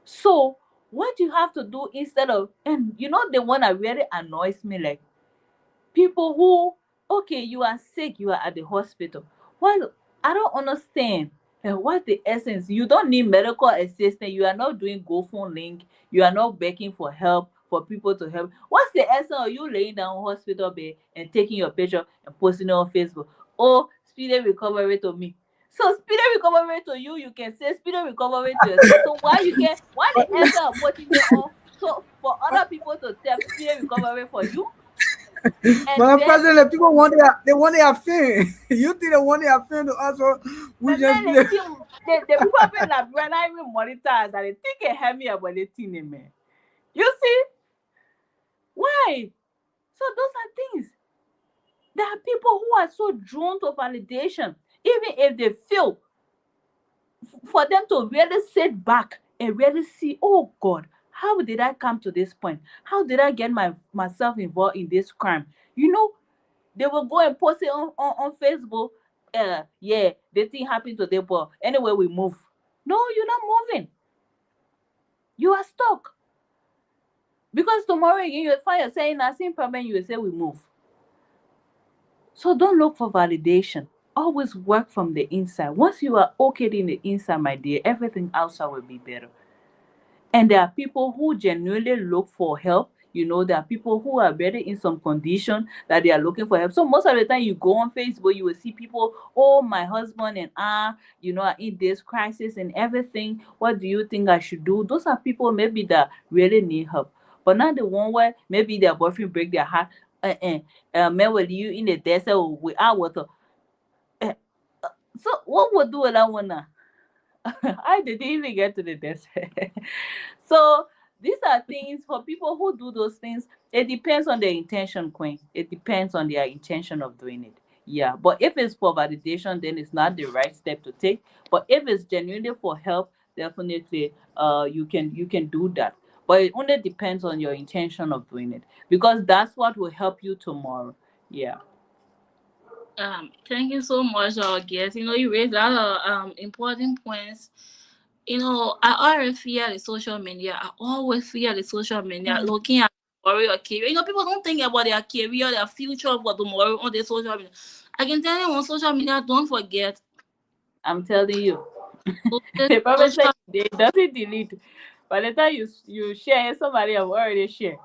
So what you have to do instead of, and you know, the one that really annoys me, like people who, okay, you are sick, you are at the hospital. Well, I don't understand. What's the essence? You don't need medical assistance. You are not doing GoFundMe link. You are not begging for help, for people to help. What's the essence of you laying down on hospital bed and taking your picture and posting it on Facebook? Oh, speedy recovery to me. So speedy recovery to you, you can say speedy recovery to yourself. So why you can, why the essence of putting it on, so for other people to tell speedy recovery for you? And Madam then President, people want their fame. You think they want their fame to also we my just man, be they think the people have been like when I even monitors and they think they have me about the thing, man. You see why? So those are things. There are people who are so drawn to validation, even if they feel, for them to really sit back and really see, oh God, how did I come to this point? How did I get myself involved in this crime? You know, they will go and post it on Facebook. Yeah, the thing happened to them, but anyway, we move. No, you're not moving. You are stuck. Because tomorrow again, you'll find yourself saying the same problem, you will say we move. So don't look for validation. Always work from the inside. Once you are okay in the inside, my dear, everything outside will be better. And there are people who genuinely look for help. You know, there are people who are very in some condition that they are looking for help. So most of the time you go on Facebook, you will see people, oh, my husband and I, you know, are in this crisis and everything. What do you think I should do? Those are people maybe that really need help. But not the one where maybe their boyfriend break their heart. Man, will you in the desert without water? Uh, so what would do with that one now? I didn't even get to the desert. So these are things for people who do those things. It depends on their intention, Queen. It depends on their intention of doing it. Yeah. But if it's for validation, then it's not the right step to take. But if it's genuinely for help, definitely you can do that. But it only depends on your intention of doing it. Because that's what will help you tomorrow. Yeah. Thank you so much, our guest. You know, you raised a lot of important points. You know, I always fear the social media. I always fear the social media. Mm, Looking at tomorrow or career. You know, people don't think about their career, their future for tomorrow on the social media. I can tell you on social media, don't forget. I'm telling you. So this The prophet said social it doesn't delete. By the time you share, somebody have already shared.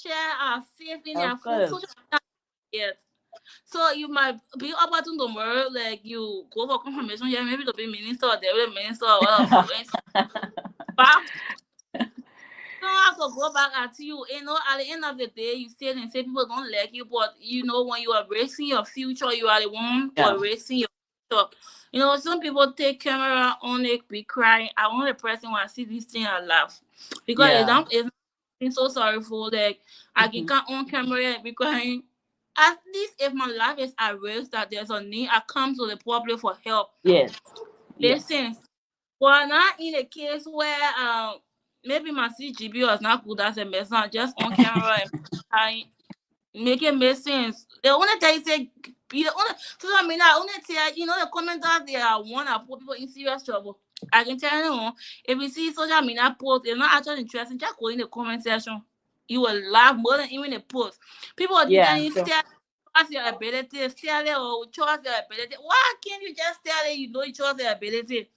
share are safe in their Of food. course. Social media, yes. So you might be about to tomorrow, like you go for confirmation, yeah, maybe to be minister or deputy minister or what of you. And back, you don't have to go back at you. You know, at the end of the day, you say and say people don't like you, but you know, when you are racing your future, you are the one who Yeah. are racing your future. You know, some people take camera on it, be crying. I want the person when I see this thing, I laugh. Because Yeah. it's not being so sorry for like I can Mhm. come on camera and be crying. At least if my life is at risk that there's a need, I come to the public for help. Yes. Yeah. Listen, but not in a case where maybe my CGB was not good as a person, just on camera and I make it make sense. The only thing you say, you the only so I mean I only tell you know the commenters they are one that put people in serious trouble. I can tell you if you see social media post, it's not actually interesting, just go in the comment section. You will laugh more than even the post. People are Yeah. getting Sure. scared trust your ability, tell it or trust your ability. Why can't you just tell it you know you trust your ability?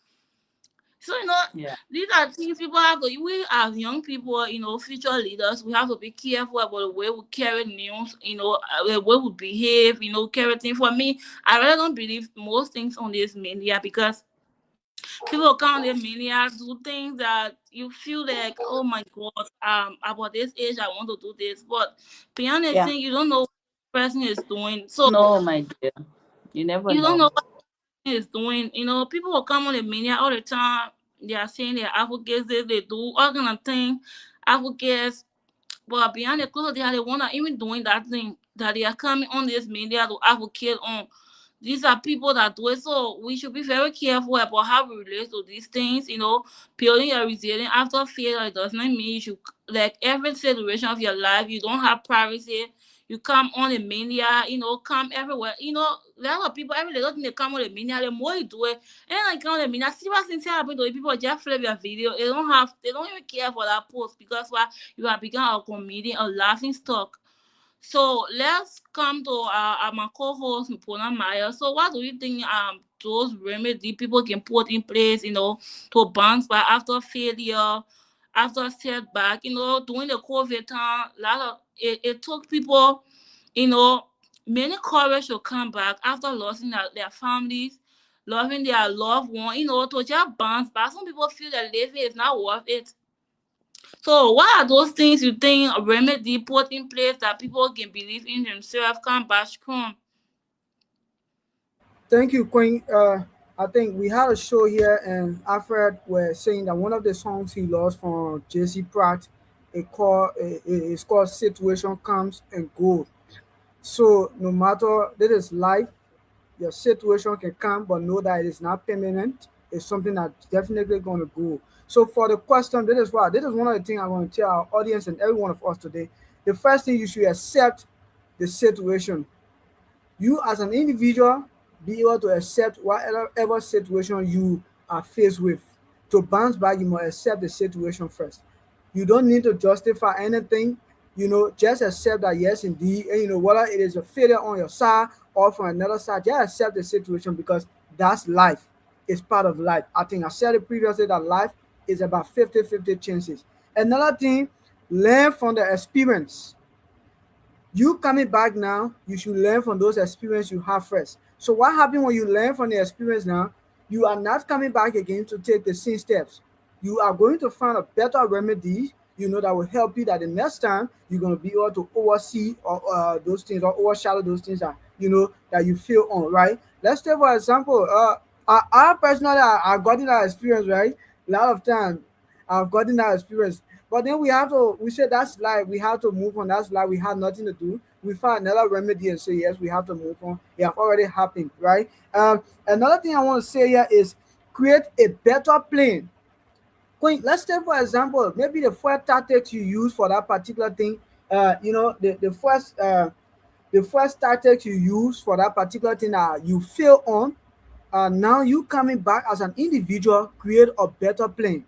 So Yeah. these are things people have to. We as young people, future leaders, we have to be careful about the way we carry news. The way we behave. Carry things. For me, I really don't believe most things on this media because people come on the media do things that you feel like, oh my god, about this age I want to do this, but beyond the Yeah. thing, you don't know what the person is doing. So No, my dear. You never you don't know. know is doing. People will come on the media all the time. They are saying they're advocates, they do all kind of things, advocates. But behind the clothes, they are the one that even doing that thing that they are coming on this media to advocate on. These are people that do it, so we should be very careful about how we relate to these things. Building your resilience after failure, it does not mean you should, like, every situation of your life, you don't have privacy. You come on the media, come everywhere. A lot of people, every little thing they come on the media, the more you do it, and like come on the media, see what things happen to the people just flip your video. They don't even care for that post because why you have become a comedian, a laughing stock. So let's come to my co-host Mpona Maya. So what do you think those remedy people can put in place, to bounce back after failure, after setback, during the COVID time, a lot of it took people, you know, many courage to come back after losing their families, loving their loved one, to just bounce back. Some people feel that living is not worth it. So, what are those things you think a remedy put in place that people can believe in themselves, come back strong? Thank you, Queen. I think we had a show here, and Alfred was saying that one of the songs he lost from JC Pratt, it's called "Situation Comes and Goes." So no matter this is life, your situation can come, but know that it is not permanent. It's something that's definitely going to go. So for the question, this is one of the things I want to tell our audience and every one of us today. The first thing, you should accept the situation. You as an individual, be able to accept whatever situation you are faced with. To bounce back, you must accept the situation first. You don't need to justify anything. Just accept that yes, indeed, and whether it is a failure on your side or from another side, just accept the situation because that's life. It's part of life. I think I said it previously that life is about 50-50 chances. Another thing, learn from the experience. You coming back now, you should learn from those experiences you have first. So what happens when you learn from the experience now? You are not coming back again to take the same steps. You are going to find a better remedy, that will help you that the next time you're going to be able to oversee or those things or overshadow those things that that you feel on, right? Let's take for example, I personally I got in that experience, right? A lot of time I've gotten that experience. But then we say that's life. We have to move on. That's life. We have nothing to do. We find another remedy and say, yes, we have to move on. It have already happened, right? Another thing I want to say here is create a better plan. Let's take, for example, maybe the first tactics you use for that particular thing, the first tactics you use for that particular thing that you fail on, now you coming back as an individual, create a better plan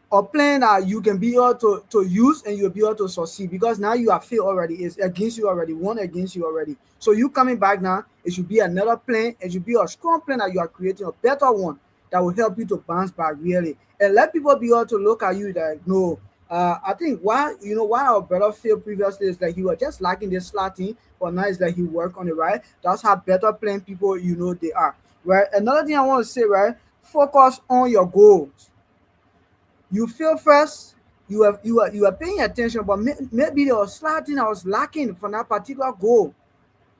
or plan that you can be able to use and you'll be able to succeed because now you have failed already. It's against you already, one against you already. So you coming back now, it should be another plan. It should be a strong plan that you are creating, a better one that will help you to bounce back really. And let people be able to look at you that no. I think why our brother failed previously is like he was just lacking this slating, but now it's like he worked on it, right? That's how better plan people they are. Right. Another thing I want to say, right? Focus on your goals. You feel first, you are paying attention, but maybe there was something I was lacking from that particular goal.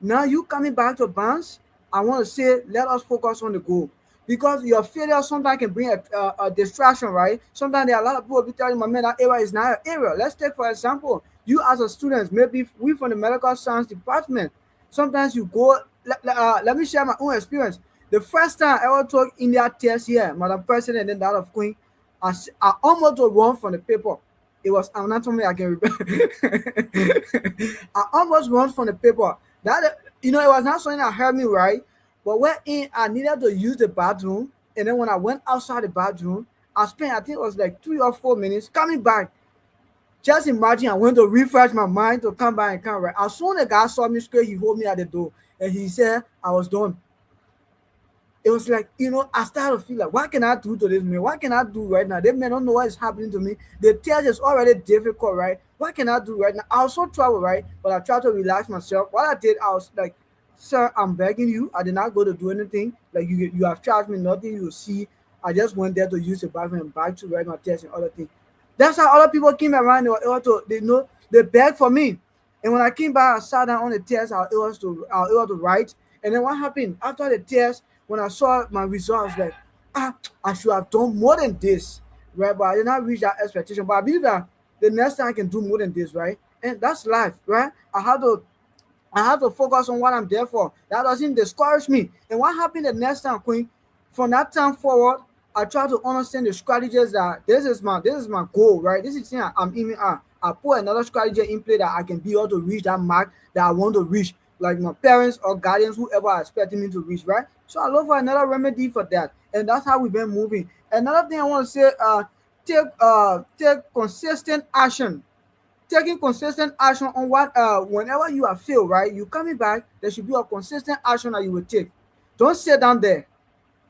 Now you coming back to bounce. I want to say let us focus on the goal because your failure sometimes can bring a distraction, right? Sometimes there are a lot of people be telling my man that area is not an area. Let's take for example you as a student, maybe we from the medical science department. Sometimes you go. Let me share my own experience. The first time I ever took India test here, Madam President, and then that of Queen, I almost run from the paper. It was anatomy I can remember. I almost run from the paper. That it was not something that hurt me, right? But when I needed to use the bathroom, and then when I went outside the bathroom, I spent I think it was like 3 or 4 minutes coming back. Just imagine I went to refresh my mind to come back and come right. As soon as the guy saw me straight, he hold me at the door and he said I was done. It was like, I started to feel like, what can I do to this man? What can I do right now? They may not know what is happening to me. The test is already difficult, right? What can I do right now? I also travel, right? But I tried to relax myself. What I did, I was like, sir, I'm begging you. I did not go to do anything. Like, you have charged me nothing. You will see. I just went there to use the bathroom and back to write my test and other things. That's how other people came around. They were able to, they begged for me. And when I came back, I sat down on the test. I was able to write. And then what happened after the test? When I saw my results, I was like, I should have done more than this, right? But I did not reach that expectation. But I believe that the next time I can do more than this, right? And that's life, right? I have to focus on what I'm there for. That doesn't discourage me. And what happened the next time, Queen? From that time forward, I try to understand the strategies that this is my goal, right? This is thing I'm aiming at. I put another strategy in play that I can be able to reach that mark that I want to reach, like my parents or guardians, whoever are expecting me to reach, right? So I look for another remedy for that, and that's how we've been moving. Another thing I want to say, take consistent action. Taking consistent action on what whenever you are failed, right? You coming back, there should be a consistent action that you will take. Don't sit down there.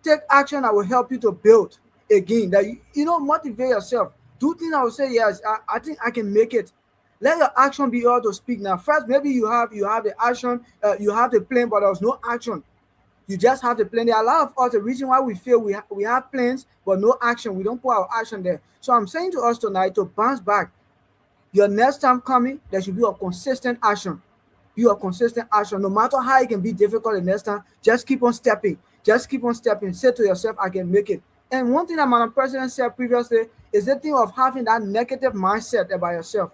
Take action that will help you to build again. That motivate yourself. Do things that will say, yes, I think I can make it. Let your action be able to speak. Now, first, maybe you have the action, you have the plan, but there was no action. You just have the plan. There are a lot of us. The reason why we feel we have plans but no action. We don't put our action there. So I'm saying to us tonight to bounce back. Your next time coming, there should be a consistent action. Be a consistent action. No matter how it can be difficult the next time, just keep on stepping. Just keep on stepping. Say to yourself, I can make it. And one thing that my president said previously is the thing of having that negative mindset about yourself.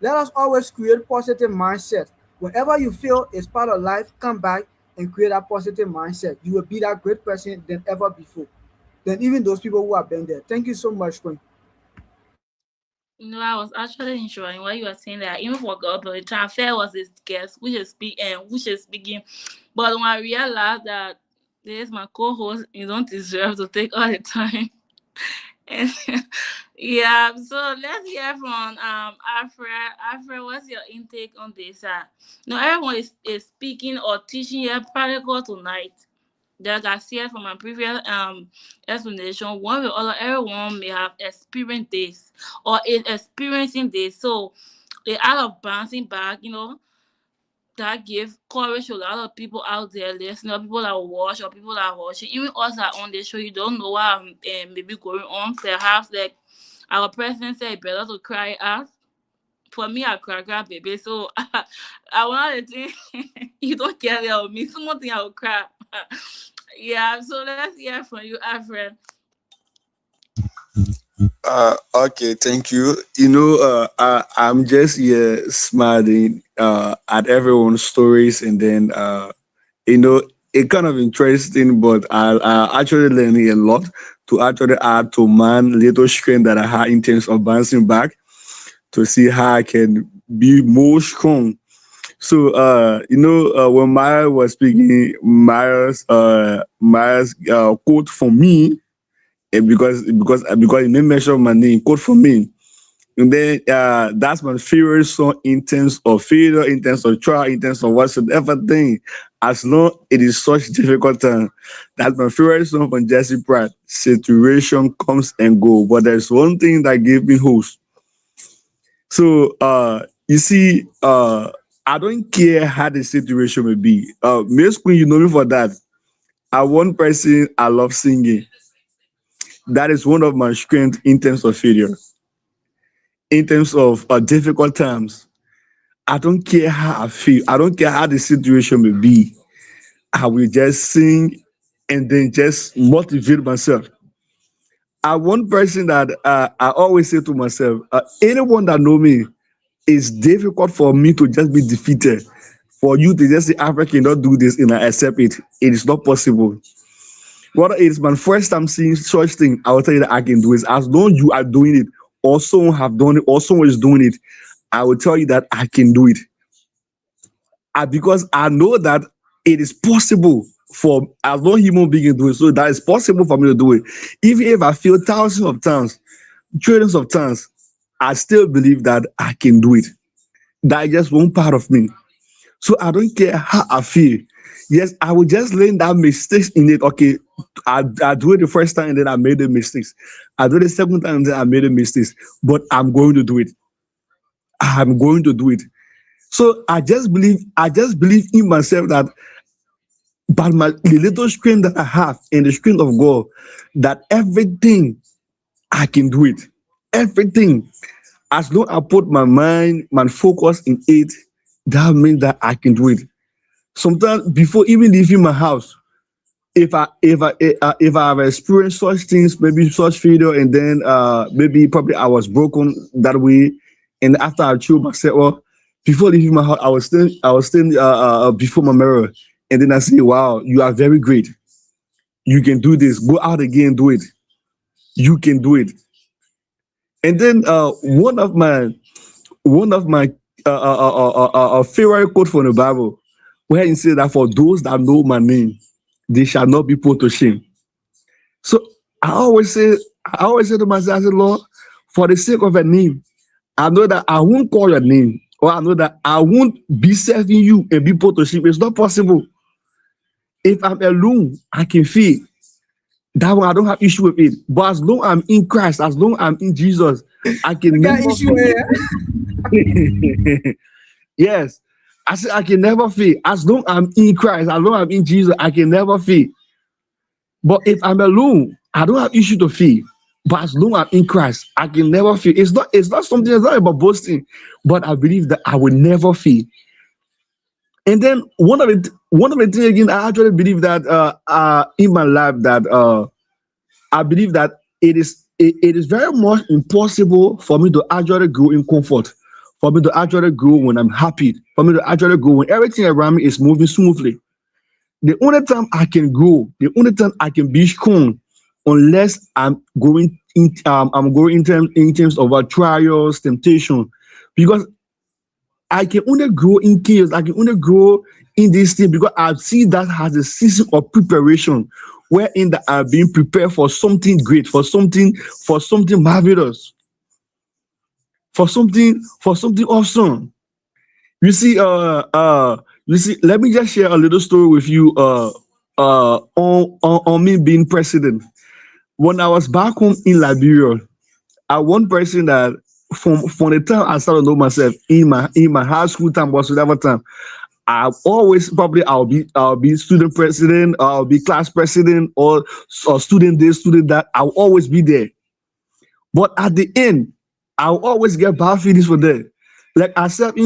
Let us always create positive mindset. Whenever you feel it's part of life, come back and create that positive mindset. You will be that great person than ever before. Than even those people who have been there. Thank you so much, Queen. I was actually enjoying what you were saying that I even forgot the transfer was this guest which is speaking. But when I realized that there's my co-host, you don't deserve to take all the time. And yeah, so let's hear from Alfred. Alfred, what's your intake on this? No, everyone is speaking or teaching your practical tonight. Like I said from my previous explanation, one way or other, everyone may have experienced this or is experiencing this. So the art of bouncing back, that give courage to a lot of people out there listening, people that watch or people that are watching. Even us that are on the show, you don't know what maybe going on. Perhaps like our president said, better to cry out. For me, I cry, baby. So I want to think you don't care about me. Something I will cry. Yeah, so let's hear from you, Alfred. Okay, thank you. I'm just here smiling at everyone's stories, and then you know, it kind of interesting, but I actually learning a lot to actually add to man little strength that I had in terms of bouncing back to see how I can be more strong. So when Maya was speaking, Maya's quote for me, because he made mention of my name, quote for me. And then that's my favorite song in terms of failure, in terms of trial, in terms of whatsoever thing. As long it is such difficult time. That's my favorite song from Jesse Pratt. Situation comes and go. But there's one thing that gave me hope. So you see, I don't care how the situation may be. Miss Queen, you know me for that. I one person I love singing. That is one of my strengths in terms of failure. In terms of difficult times, I don't care how I feel. I don't care how the situation may be. I will just sing and then just motivate myself. I one person that I always say to myself, anyone that know me, it's difficult for me to just be defeated. For you to just say, Africa cannot do this and I accept it. It is not possible. Whether it is my first time seeing such thing, I will tell you that I can do it. As long you are doing it, or someone have done it, or someone is doing it, I will tell you that I can do it. Because I know that it is possible for as long human being can do it. So that is possible for me to do it. Even if I fail thousands of times, trillions of times, I still believe that I can do it. That is just one part of me. So I don't care how I feel. Yes, I will just learn that mistakes in it. Okay, I do it the first time and then I made the mistakes. I do it the second time and then I made the mistakes. But I'm going to do it. I'm going to do it. So I just believe in myself that by the little strength that I have and the strength of God, that everything I can do it. Everything. As long as I put my mind, my focus in it, that means that I can do it. Sometimes before even leaving my house, if I have experienced such things, maybe such failure, and then maybe probably I was broken that way, and after I told myself, well, before leaving my house, I was still before my mirror, and then I say, wow, you are very great. You can do this. Go out again, do it. You can do it. And then one of my favorite quote from the Bible, where he said that for those that know my name, they shall not be put to shame. So I always say, I always say to myself, I say, Lord, for the sake of a name, I know that I won't call your name, or I know that I won't be serving you and be put to shame. It's not possible. If I'm alone, I can feel that one. I don't have issue with it. But as long I'm in Christ, as long I'm in Jesus, I We can got never issue here. feel. Yes. I said I can never fail. As long I'm in Christ, as long I'm in Jesus, I can never fail. But if I'm alone, I don't have issue to fail. But as long I'm in Christ, I can never fail. It's not something, it's not about boasting, but I believe that I will never fail. And then one of the things again, I actually believe that in my life that I believe that it is very much impossible for me to actually grow in comfort, for me to actually grow when I'm happy, for me to actually grow when everything around me is moving smoothly. The only time I can grow, the only time I can be strong, unless I'm going in terms of trials, temptation, because I can only grow in chaos. I can only grow in this thing because I see that as a season of preparation, wherein that I'm being prepared for something great, for something marvelous, for something awesome. You see, let me just share a little story with you. On me being president. When I was back home in Liberia, I one person that from the time I started to know myself in my high school time whatsoever time, I always probably I'll be student president, I'll be class president, or student this, student that. I'll always be there. But at the end, I'll always get bad feelings for that. Like I served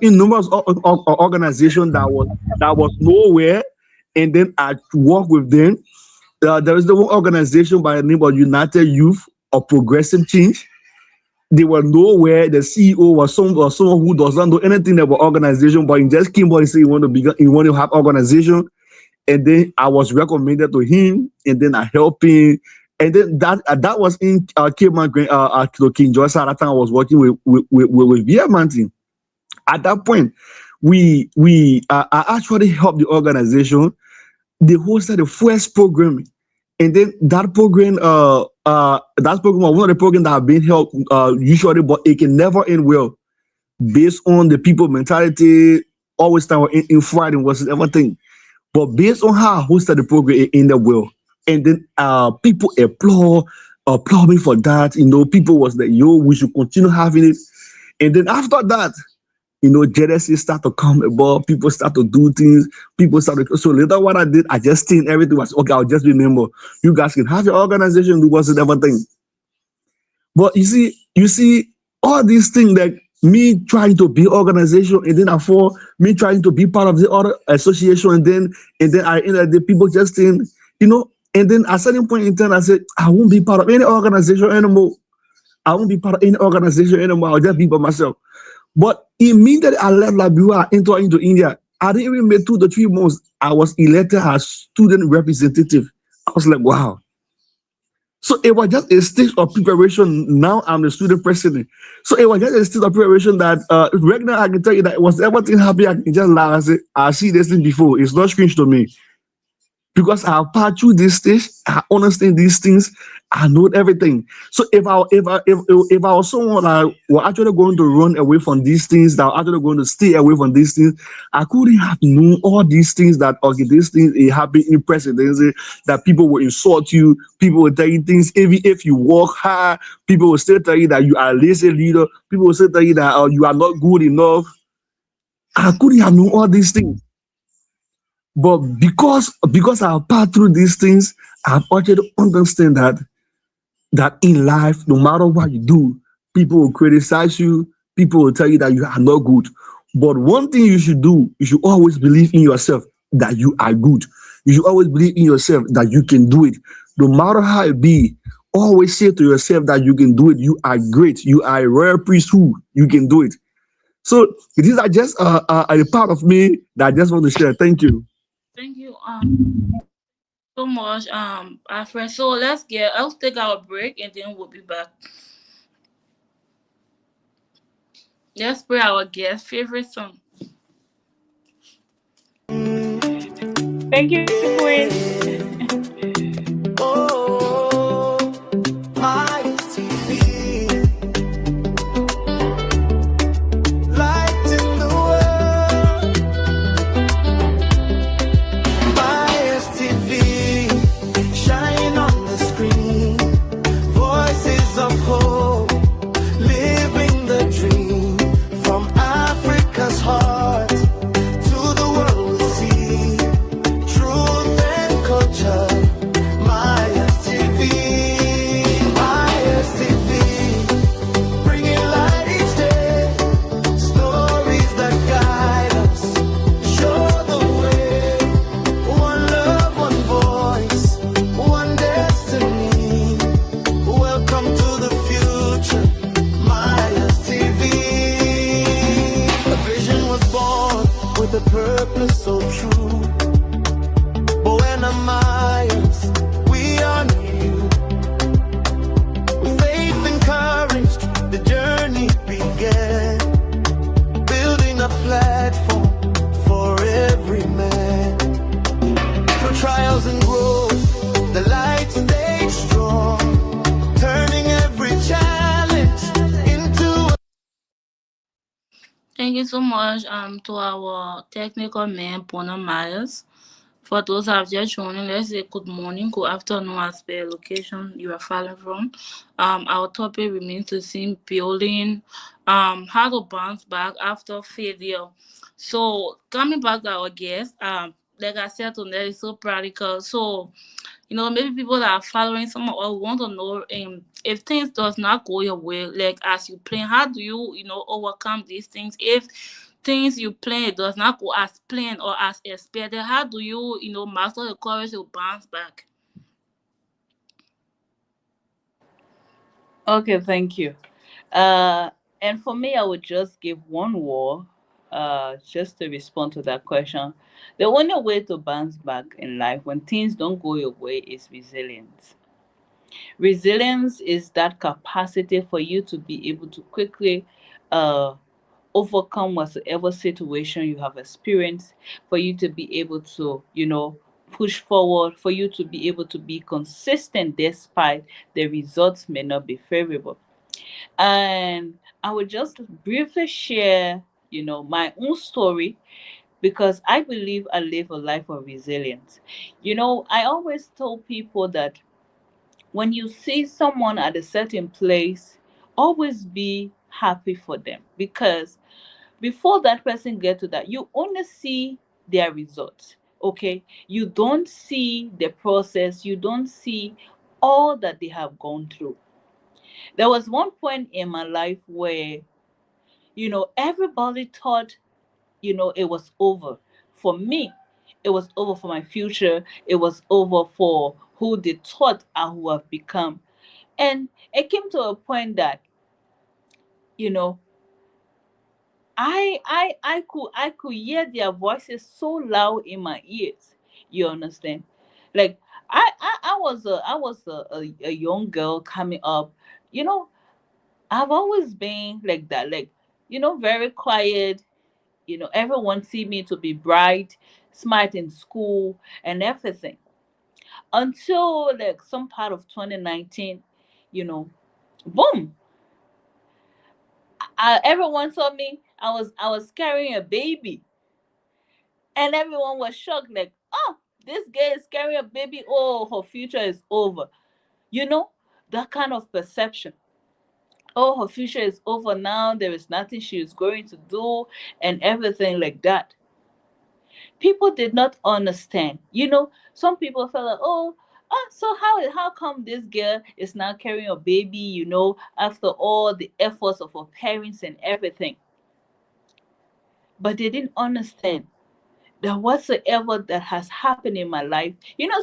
in numerous organizations that was nowhere, and then I work with them. There is the one organization by the name of United Youth of Progressive Change. They were nowhere. The CEO was someone who does not know anything about organization, but he just came out and said he want to have organization. And then I was recommended to him, and then I helped him. And then that was in King George. At that time, I was working with VM Mountain. At that point, I actually helped the organization. They hosted the first program, and then that program was one of the programs that have been held usually, but it can never end well based on the people mentality. Always time in fighting was everything, but based on how I hosted the program, it ended well. And then people applaud me for that. You know, people was like, "Yo, we should continue having it." And then after that, you know, jealousy start to come about. People start to do things. People start to. So later, what I did, I just think everything was okay. I'll just remember. You guys can have your organization, do what's everything. But you see, all these things like me trying to be organization, and then for me trying to be part of the other association, and then I ended the people just think, you know. And then at a certain point in time, I said, I won't be part of any organization anymore. I won't be part of any organization anymore. I'll just be by myself. But immediately I left Liberia, I entered into India. I didn't even make 2 to 3 months. I was elected as student representative. I was like, wow. So it was just a stage of preparation. Now I'm the student president. So it was just a stage of preparation that right now I can tell you that it was everything happy. I can just laugh and say, I see this thing before. It's not strange to me. because I've passed through this stage. I understand these things. I know everything. So if I was someone that were actually going to run away from these things, that were actually going to stay away from these things, I couldn't have known all these things, that okay, these things it happen in presidency, that people will insult you, people will tell you things. Even if you work hard, people will still tell you that you are a lazy leader. People will still tell you that you are not good enough. I couldn't have known all these things. But because I've passed through these things, I've actually understand that in life, no matter what you do, people will criticize you, people will tell you that you are not good. But one thing you should do, you should always believe in yourself that you are good. You should always believe in yourself that you can do it. No matter how it be, always say to yourself that you can do it. You are great. You are a rare priesthood. You can do it. So these are just a part of me that I just want to share. Thank you. Thank you so much, Alfred. So let's take our break and then we'll be back. Let's play our guest favorite song. Thank you, Queen. Oh, my TV, light in the world. My TV, shine on the screen. Voices of hope, living the dream. From Africa's heart to the world will see. Truth and culture. Purpose so true, but when I'm Myers, we honor you. With faith and courage, the journey began, building a platform for every man. Through trials and growth, the light stayed strong, turning every challenge into. Thank you so much to our technical man Bona Myers. For those who have just joined, let's say good morning, good afternoon as per location you are following from. Our topic remains the same, building how to bounce back after failure. So coming back to our guest, like I said tonight, it's so practical. So maybe people that are following some of us want to know if things does not go your way, like as you plan, how do you, overcome these things? If things you plan it does not go as planned or as expected, how do you, master the courage to bounce back? Okay, thank you. Uh, and for me, I would just give one word, just to respond to that question. The only way to bounce back in life when things don't go your way is resilience. Resilience is that capacity for you to be able to quickly uh, overcome whatever situation you have experienced, for you to be able to, push forward, for you to be able to be consistent despite the results may not be favorable. And I would just briefly share, my own story because I believe I live a life of resilience. I always tell people that when you see someone at a certain place, always be happy for them because before that person get to that, you only see their results. Okay, you don't see the process, you don't see all that they have gone through. There was one point in my life where everybody thought it was over for me, it was over for my future, it was over for who they thought I would have become. And it came to a point that you know I could hear their voices so loud in my ears. You understand? Like I was a young girl coming up. You know, I've always been like that. Like, very quiet. Everyone see me to be bright, smart in school and everything. until like some part of 2019, you know, boom, everyone saw me. I was carrying a baby, and everyone was shocked, like, oh, this girl is carrying a baby. Oh, her future is over. You know, that kind of perception. Oh, her future is over now. There is nothing she is going to do, and everything like that. People did not understand. Some people felt like, so how come this girl is now carrying a baby? After all the efforts of her parents and everything, but they didn't understand that whatsoever that has happened in my life.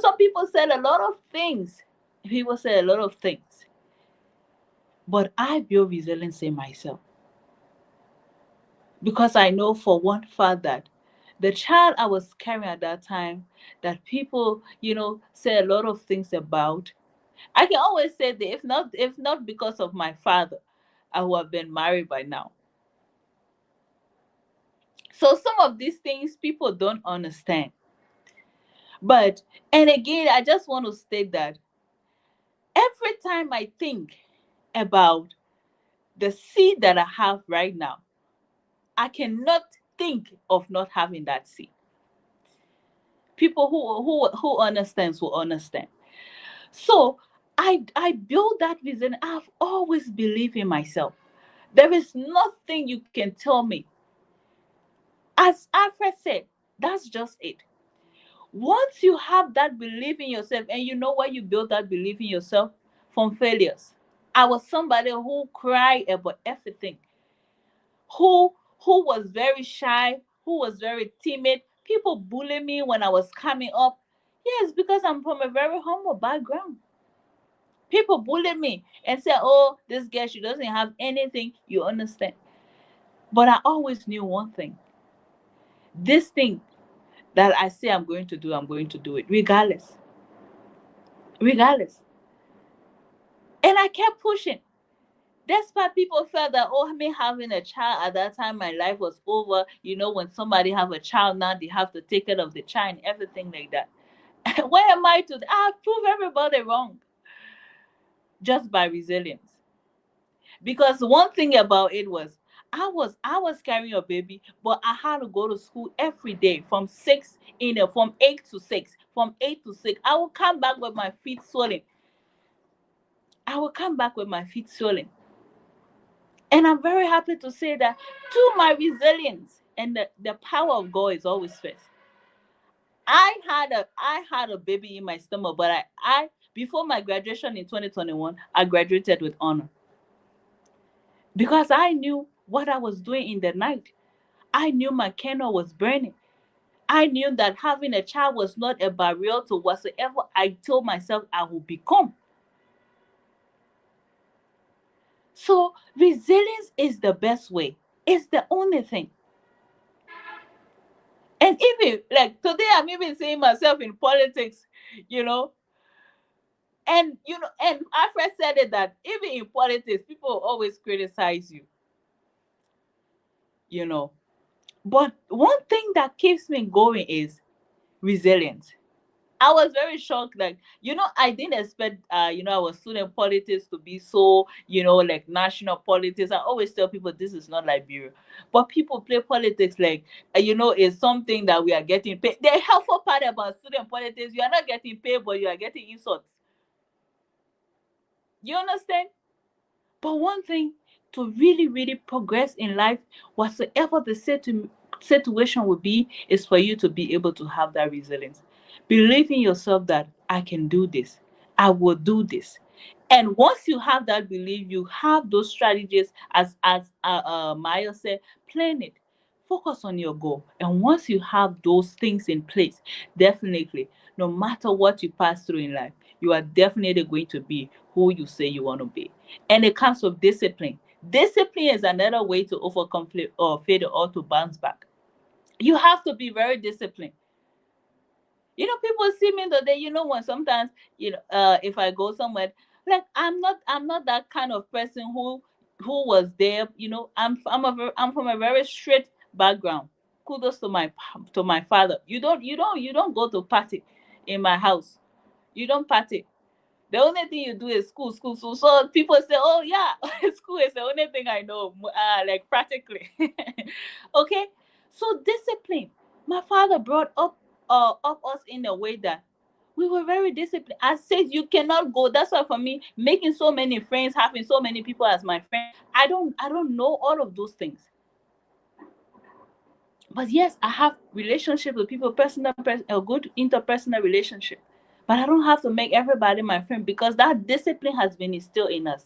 Some people said a lot of things. People said a lot of things, but I build resilience in myself because I know for one fact that the child I was carrying at that time, that people, say a lot of things about. I can always say that if not because of my father, I would have been married by now. So some of these things people don't understand. But and again, I just want to state that every time I think about the seed that I have right now, I cannot think of not having that seed. People who understands will understand. So I build that vision. I've always believed in myself. There is nothing you can tell me. As Alfred said, that's just it. Once you have that belief in yourself, and you know why you build that belief in yourself? From failures. I was somebody who cried about everything, who was very shy, who was very timid. People bully me when I was coming up. Yes, because I'm from a very humble background. People bully me and say, oh, this girl, she doesn't have anything. You understand? But I always knew one thing. This thing that I say I'm going to do it, regardless. Regardless. And I kept pushing. Despite people felt that, oh, me having a child at that time, my life was over. When somebody have a child now, they have to take care of the child and everything like that. Where am I to? I have proved everybody wrong just by resilience. Because one thing about it was, I was carrying a baby, but I had to go to school every day from 8 to 6. From 8 to 6, I would come back with my feet swelling. I will come back with my feet swelling. And I'm very happy to say that to my resilience and the power of God is always first. I had a baby in my stomach, but I before my graduation in 2021, I graduated with honor because I knew what I was doing in the night. I knew my candle was burning. I knew that having a child was not a barrier to whatsoever I told myself I would become. So resilience is the best way. It's the only thing. And even like today, I'm even seeing myself in politics, you know. And Alfred said it that even in politics, people always criticize you, you know. But one thing that keeps me going is resilience. I was very shocked. Like, I didn't expect, our student politics to be so, like national politics. I always tell people this is not Liberia. But people play politics like, it's something that we are getting paid. The helpful part about student politics, you are not getting paid, but you are getting insults. You understand? But one thing to really, really progress in life, whatsoever the situation will be, is for you to be able to have that resilience. Believe in yourself that I can do this, I will do this. And once you have that belief, you have those strategies, as Maya said, plan it. Focus on your goal. And once you have those things in place, definitely, no matter what you pass through in life, you are definitely going to be who you say you want to be. And it comes with discipline. Discipline is another way to overcome or failure or to bounce back. You have to be very disciplined. People see me today, when sometimes, if I go somewhere, like I'm not that kind of person who was there, I'm from a very straight background. Kudos to my father. You don't go to party in my house. You don't party. The only thing you do is school, school, school. So people say, "Oh yeah, school is the only thing I know." Like practically. Okay. So discipline. My father brought up us in a way that we were very disciplined. I said you cannot go. That's why for me, making so many friends, having so many people as my friend, I don't know all of those things. But yes, I have relationship with people, a good interpersonal relationship. But I don't have to make everybody my friend because that discipline has been instilled in us.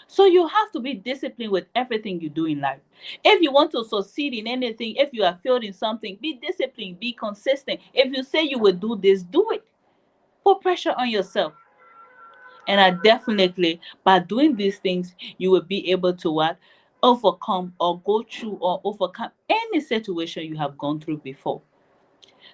So you have to be disciplined with everything you do in life. If you want to succeed in anything, if you are failed in something, be disciplined, be consistent. If you say you will do this, do it. Put pressure on yourself. And I definitely, by doing these things, you will be able to what? Overcome or go through or overcome any situation you have gone through before.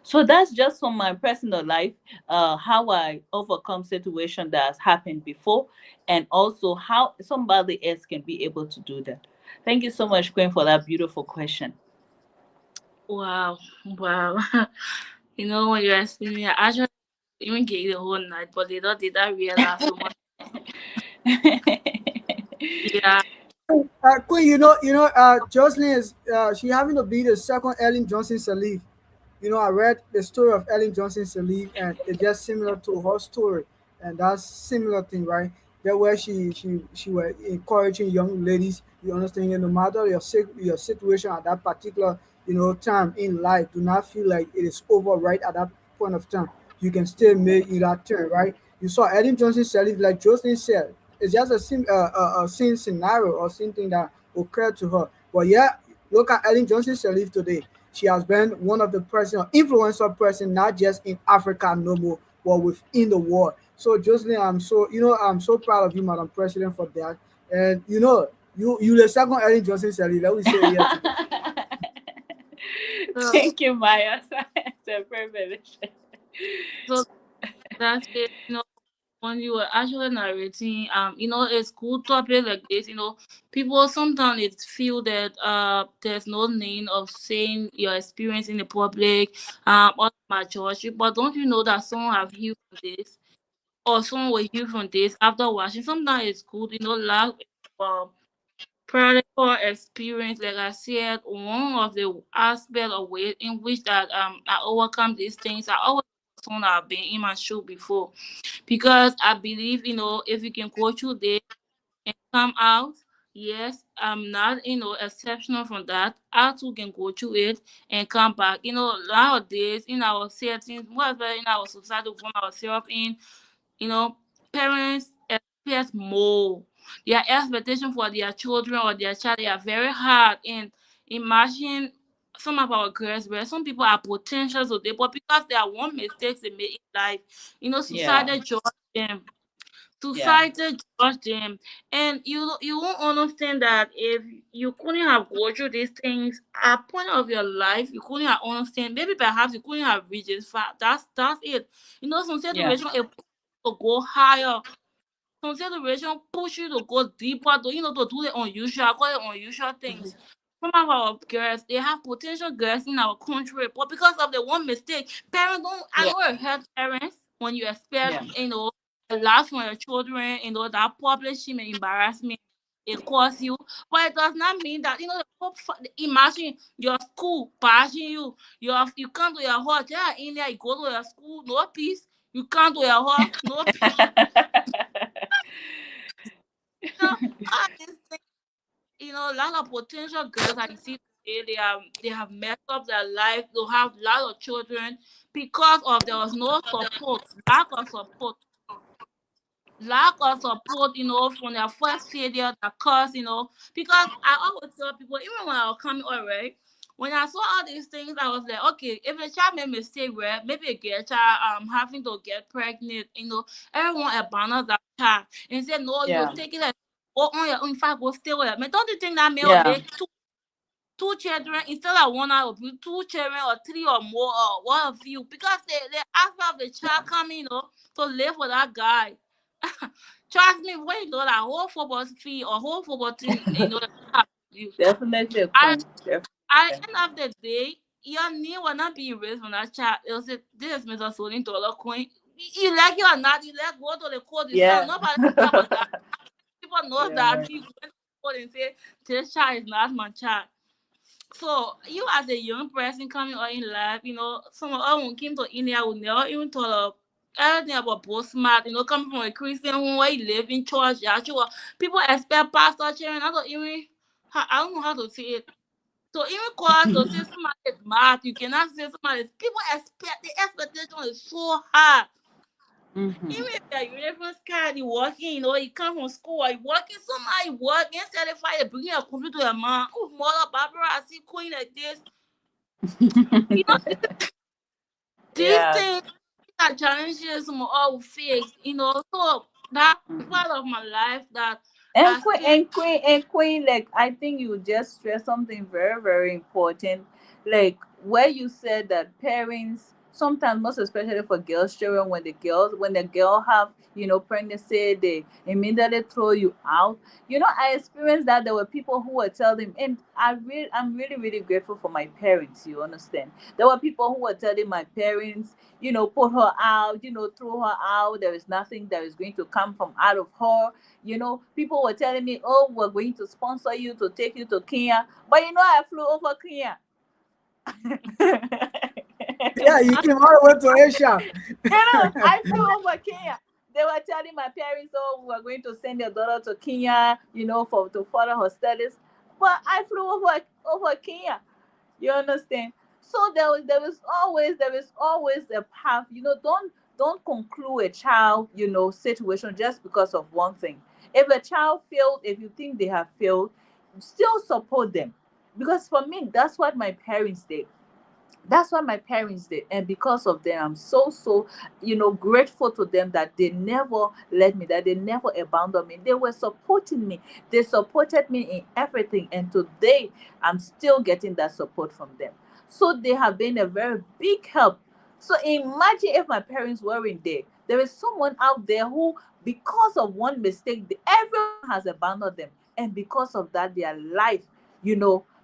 So that's just from my personal life, how I overcome situation that has happened before, and also how somebody else can be able to do that. Thank you so much, Queen, for that beautiful question. Wow, wow. When you're explaining, I actually even gave the whole night, but they don't did that realize so much. Yeah. Queen, Jocelyn is she having to be the second Ellen Johnson Sirleaf. I read the story of Ellen Johnson Sirleaf, and it's just similar to her story, and that's similar thing, right? That where she was encouraging young ladies. You understand? No matter your situation at that particular time in life, do not feel like it is over right at that point of time. You can still make that turn, right? You saw Ellen Johnson Sirleaf, like Jocelyn said, it's just a same scenario or something that occurred to her. But yeah, look at Ellen Johnson Sirleaf today. She has been one of the influential person, not just in Africa no more, but within the world. So Jocelyn, I'm so proud of you, Madam President, for that. And you the second Ellen Johnson Sirleaf. Let me say it here today. So, Thank you, Maya. It's a privilege. so that's it. When you were actually narrating, it's cool topic like this. People sometimes it feel that there's no need of saying your experience in the public, or majority. But don't you know that someone have healed from this, or someone will heal from this after watching? Sometimes it's good, like uh, practical experience. Like I said, one of the aspect of ways in which that I overcome these things. I always someone I've been in my shoe before, because I believe, if you can go through this and come out, yes, I'm not, exceptional from that. I too can go through it and come back. Nowadays in our settings, whatever in our society we find ourselves in, you know, parents expect more. Their expectation for their children or their child, they are very hard. And imagine some of our girls, where some people are potential today, but because they are one mistakes they made in life, Yeah, society judge them. yeah, Society judge them. And you won't understand that if you couldn't have gone through these things at point of your life, you couldn't have understand. Maybe perhaps you couldn't have reached this far. That's it. Some yeah. situation it push you to go higher. Some situation push you to go deeper, to do the unusual, call it unusual things. Some of our girls, they have potential girls in our country, but because of the one mistake, parents don't. I Yeah, know it hurts parents when you expect, yeah, a lot from your children, that publishing and embarrassment it cause you, but it does not mean that imagine your school passing you, you come to your house, yeah, in there, you go to your school, no peace. You come to your house, no peace. All these things, a lot of potential girls that you see today, they have messed up their life. They have a lot of children because of there was no support, lack of support, from their first failure that caused, because I always tell people, even when I was coming already, when I saw all these things, I was like, okay, if a child made mistake where maybe a girl child having to get pregnant, everyone abandons that child and said, no, you yeah, take it as go on your own, in fact, go stay with it. But don't you think that man will yeah. make two children instead of one, I will be two children or three or more or one of you, because the aspect of the child coming, to live with that guy. Trust me, when you know that whole football fee or whole football team, you. Definitely, At, Queen. Definitely. at the end of the day, your name will not be erased from that child. It'll say, this is Mr. Solintola Queen. You like it or not, you let go to the court, the son. Yeah. Nobody care about that. People know that Yeah. you went to court and say, this child is not my child. So you as a young person coming out in life, some of us when came to India we never even thought of anything about both smart, coming from a Christian home where you live in church, actually people expect pastor children, I don't even I don't know how to say it. So even call to say somebody is mad, you cannot say somebody is people expect the expectation is so high. Mm-hmm. Even if you're uniform card, you walking, you come from school, or you working, somebody working, certified, you bring your computer to your mom. Oh, mother, Barbara, I see queen like this. You know, these Yeah. things are challenges some all face, so that part of my life that And I queen spent. and queen and queen, like I think you just stressed something very, very important. Like where you said that parents sometimes, most especially for girls children, when the girl have, pregnancy, they immediately throw you out. I experienced that there were people who were telling, and I'm really, really grateful for my parents, you understand. There were people who were telling my parents, put her out, throw her out. There is nothing that is going to come from out of her. People were telling me, oh, we're going to sponsor you to take you to Kenya. But I flew over Kenya. Yeah, you came all the way to Asia. I flew over Kenya. They were telling my parents, oh, we're going to send your daughter to Kenya, for to further her studies. But I flew over Kenya. You understand? So there is always a path. Don't conclude a child, situation just because of one thing. If a child failed, if you think they have failed, still support them. Because for me, that's what my parents did. And because of them, I'm so grateful to them that they never let me, that they never abandoned me. They were supporting me. They supported me in everything, and today I'm still getting that support from them. So they have been a very big help. So imagine if my parents weren't there. There is someone out there who, because of one mistake, everyone has abandoned them, and because of that, their life,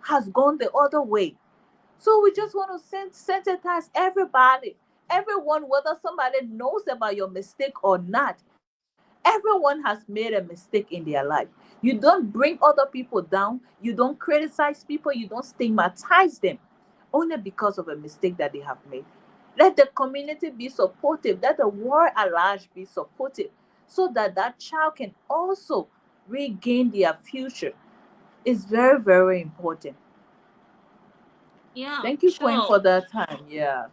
has gone the other way. So we just want to sensitize everybody, everyone, whether somebody knows about your mistake or not. Everyone has made a mistake in their life. You don't bring other people down. You don't criticize people. You don't stigmatize them only because of a mistake that they have made. Let the community be supportive. Let the world at large be supportive so that that child can also regain their future. It's very, very important. Yeah, Thank you, Queen, sure. for that time. Yeah.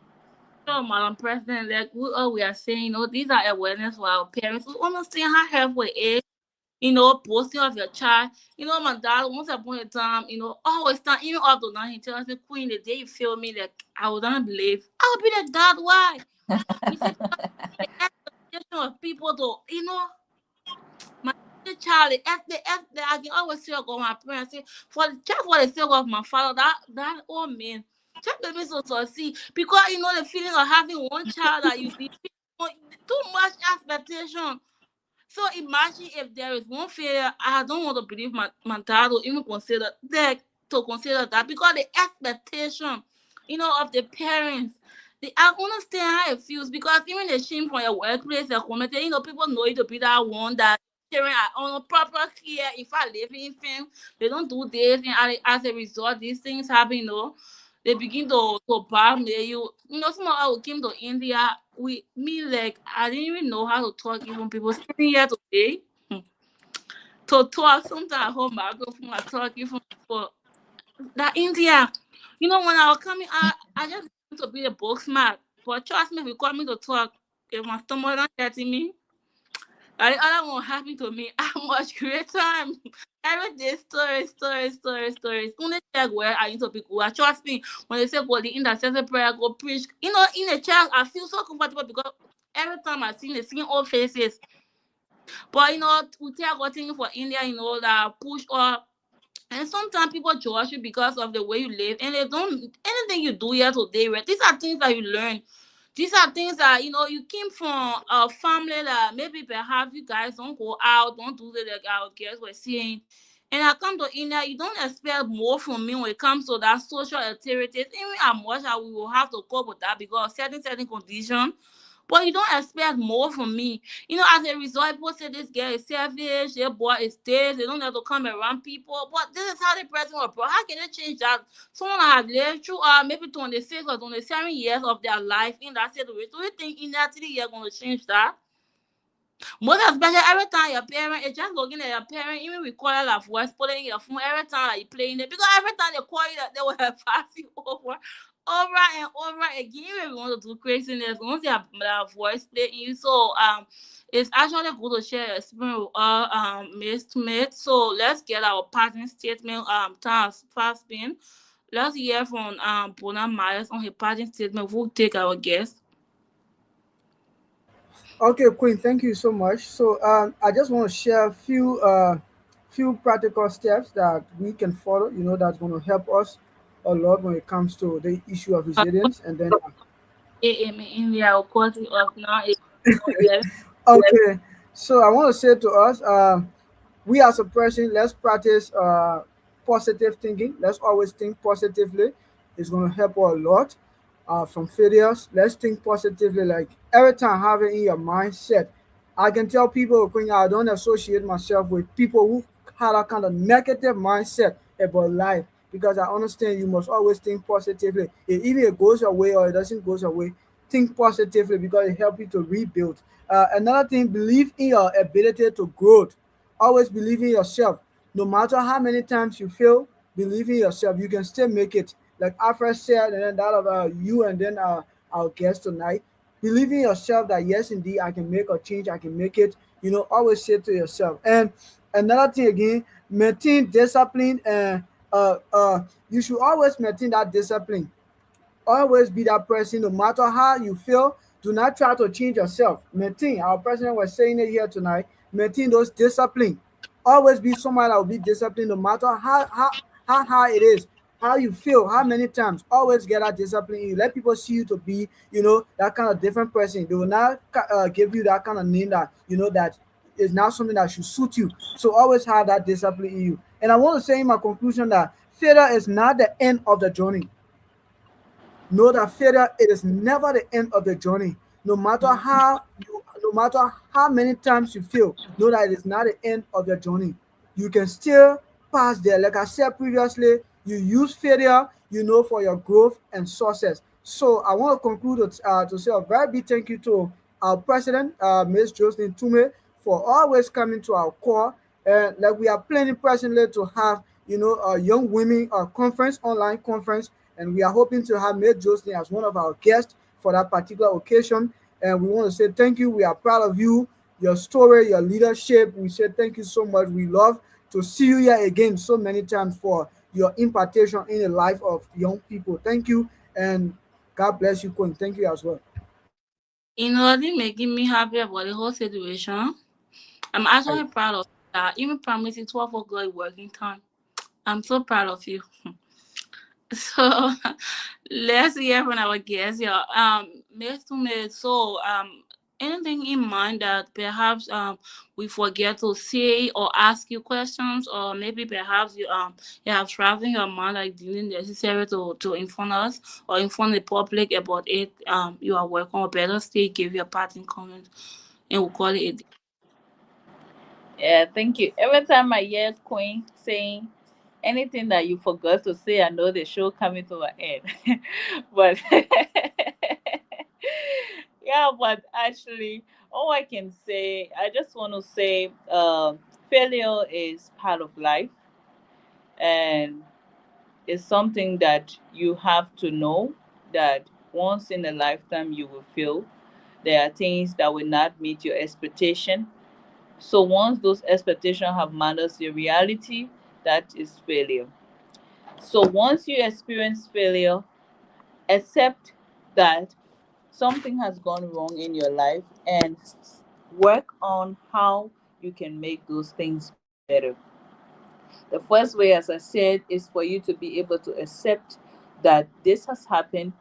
Sure, Madam President, like we are saying, these are awareness for our parents. We understand how helpful it is, posting of your child. My dad, once upon a time, always time, even up to now, he tells me, Queen, the day you feel me, like, I would not believe. I'll be the dad, why? He said, because the expectation of people to, my child, I can always say, go my parents, say, just for the sake of my father, that old man, just let me so succeed. Because, the feeling of having one child that you see, too much expectation. So imagine if there is one failure, I don't want to believe my dad will even consider that because the expectation, of the parents. I understand how it feels because even the shame from your workplace, your community, people know you to be that one that children are on proper care. If I live in film, they don't do this, and as a result, these things happen. They begin to bomb you. Somehow I came to India. Like I didn't even know how to talk. Even people sitting here today to talk. Sometimes I hold microphone. I talk even for that India. When I was coming out, I just want to be a book smart. But trust me, if you call me to talk, if my stomach not getting me, and the other one happened to me. I much great time. Every day, stories. Only check where I need to be good. Trust me, when they say go the intercessory prayer, go preach. In the church, I feel so comfortable because every time I see the same old faces. But we take God thing for India, that push up. And sometimes people judge you because of the way you live, and they don't anything you do here today. Right? These are things that you learn. These are things that you came from a family that maybe perhaps you guys don't go out, don't do the like our girls were saying. And I come to India, you don't expect more from me when it comes to that social activities. Even as much as we will have to cope with that because certain conditions. But you don't expect more from me. As a result, people say this girl is selfish, their boy is this, they don't have to come around people. But this is how the person was brought. How can they change that? Someone that have lived through maybe 26 or 27 years of their life in that situation. Do you think in that 3 years going to change that? Most especially every time your parent is just looking at your parent, even recording a voice, putting in your phone every time that you playing it. Because every time they call you that they will have passed you over and over again. Even if you want to do craziness, once you have that voice playing you. So it's actually good to share your experience with all mates. So let's get our parting statement time fast been. Let's hear from Bona Myers on his parting statement. We'll take our guest. Okay, Queen, thank you so much. So, I just want to share a few practical steps that we can follow. That's going to help us a lot when it comes to the issue of resilience. And then, 8 a.m. in India, of course, it up now. 11. okay, so I want to say to us, we as a person, let's practice positive thinking. Let's always think positively. It's going to help us a lot from failures. Let's think positively. Like every time, have it in your mindset. I can tell people, when I don't associate myself with people who had a kind of negative mindset about life, because I understand you must always think positively. Either it goes away or it doesn't go away, think positively because it helps you to rebuild. Another thing, believe in your ability to grow. Always believe in yourself. No matter how many times you fail, believe in yourself. You can still make it. Like Alfred said, and then that of you and then our guest tonight. Believe in yourself that yes, indeed, I can make a change. I can make it. Always say to yourself. And another thing again, maintain discipline. And you should always maintain that discipline. Always be that person, no matter how you feel. Do not try to change yourself. Maintain. Our president was saying it here tonight. Maintain those discipline. Always be someone that will be disciplined, no matter how hard it is, how you feel, how many times. Always get that discipline in you. Let people see you to be, that kind of different person. They will not give you that kind of name that that is not something that should suit you. So always have that discipline in you. And I want to say in my conclusion that failure is not the end of the journey. Know that failure, it is never the end of the journey. No matter how many times you fail, know that it is not the end of the journey. You can still pass there. Like I said previously, you use failure, for your growth and success. So I want to conclude to say a very big thank you to our president, Ms. Jocelyn Tume, for always coming to our core. And like we are planning presently to have, a young women conference, online conference, and we are hoping to have Ms. Jocelyn as one of our guests for that particular occasion. And we want to say thank you. We are proud of you, your story, your leadership. We say thank you so much. We love to see you here again so many times for your impartation in the life of young people. Thank you, and God bless you, Queen. Thank you as well. It making me happy about the whole situation. I'm I, actually proud of that. Even promising 12 o'clock working time. I'm so proud of you. So let's hear from our guests. Yeah. Miss Tume, so anything in mind that perhaps we forget to say or ask you questions, or maybe perhaps you have traveled in your mind like didn't necessary to inform us or inform the public about it. You are welcome. Or better still, give your parting comment, and we'll call it a day. Yeah, thank you. Every time I hear Queen saying anything that you forgot to say, I know the show coming to an end. But yeah, but actually, all I can say, I just want to say, failure is part of life, and it's something that you have to know that once in a lifetime you will fail. There are things that will not meet your expectation. So once those expectations have managed your reality, that is failure. So once you experience failure, accept that something has gone wrong in your life and work on how you can make those things better. The first way, as I said, is for you to be able to accept that this has happened.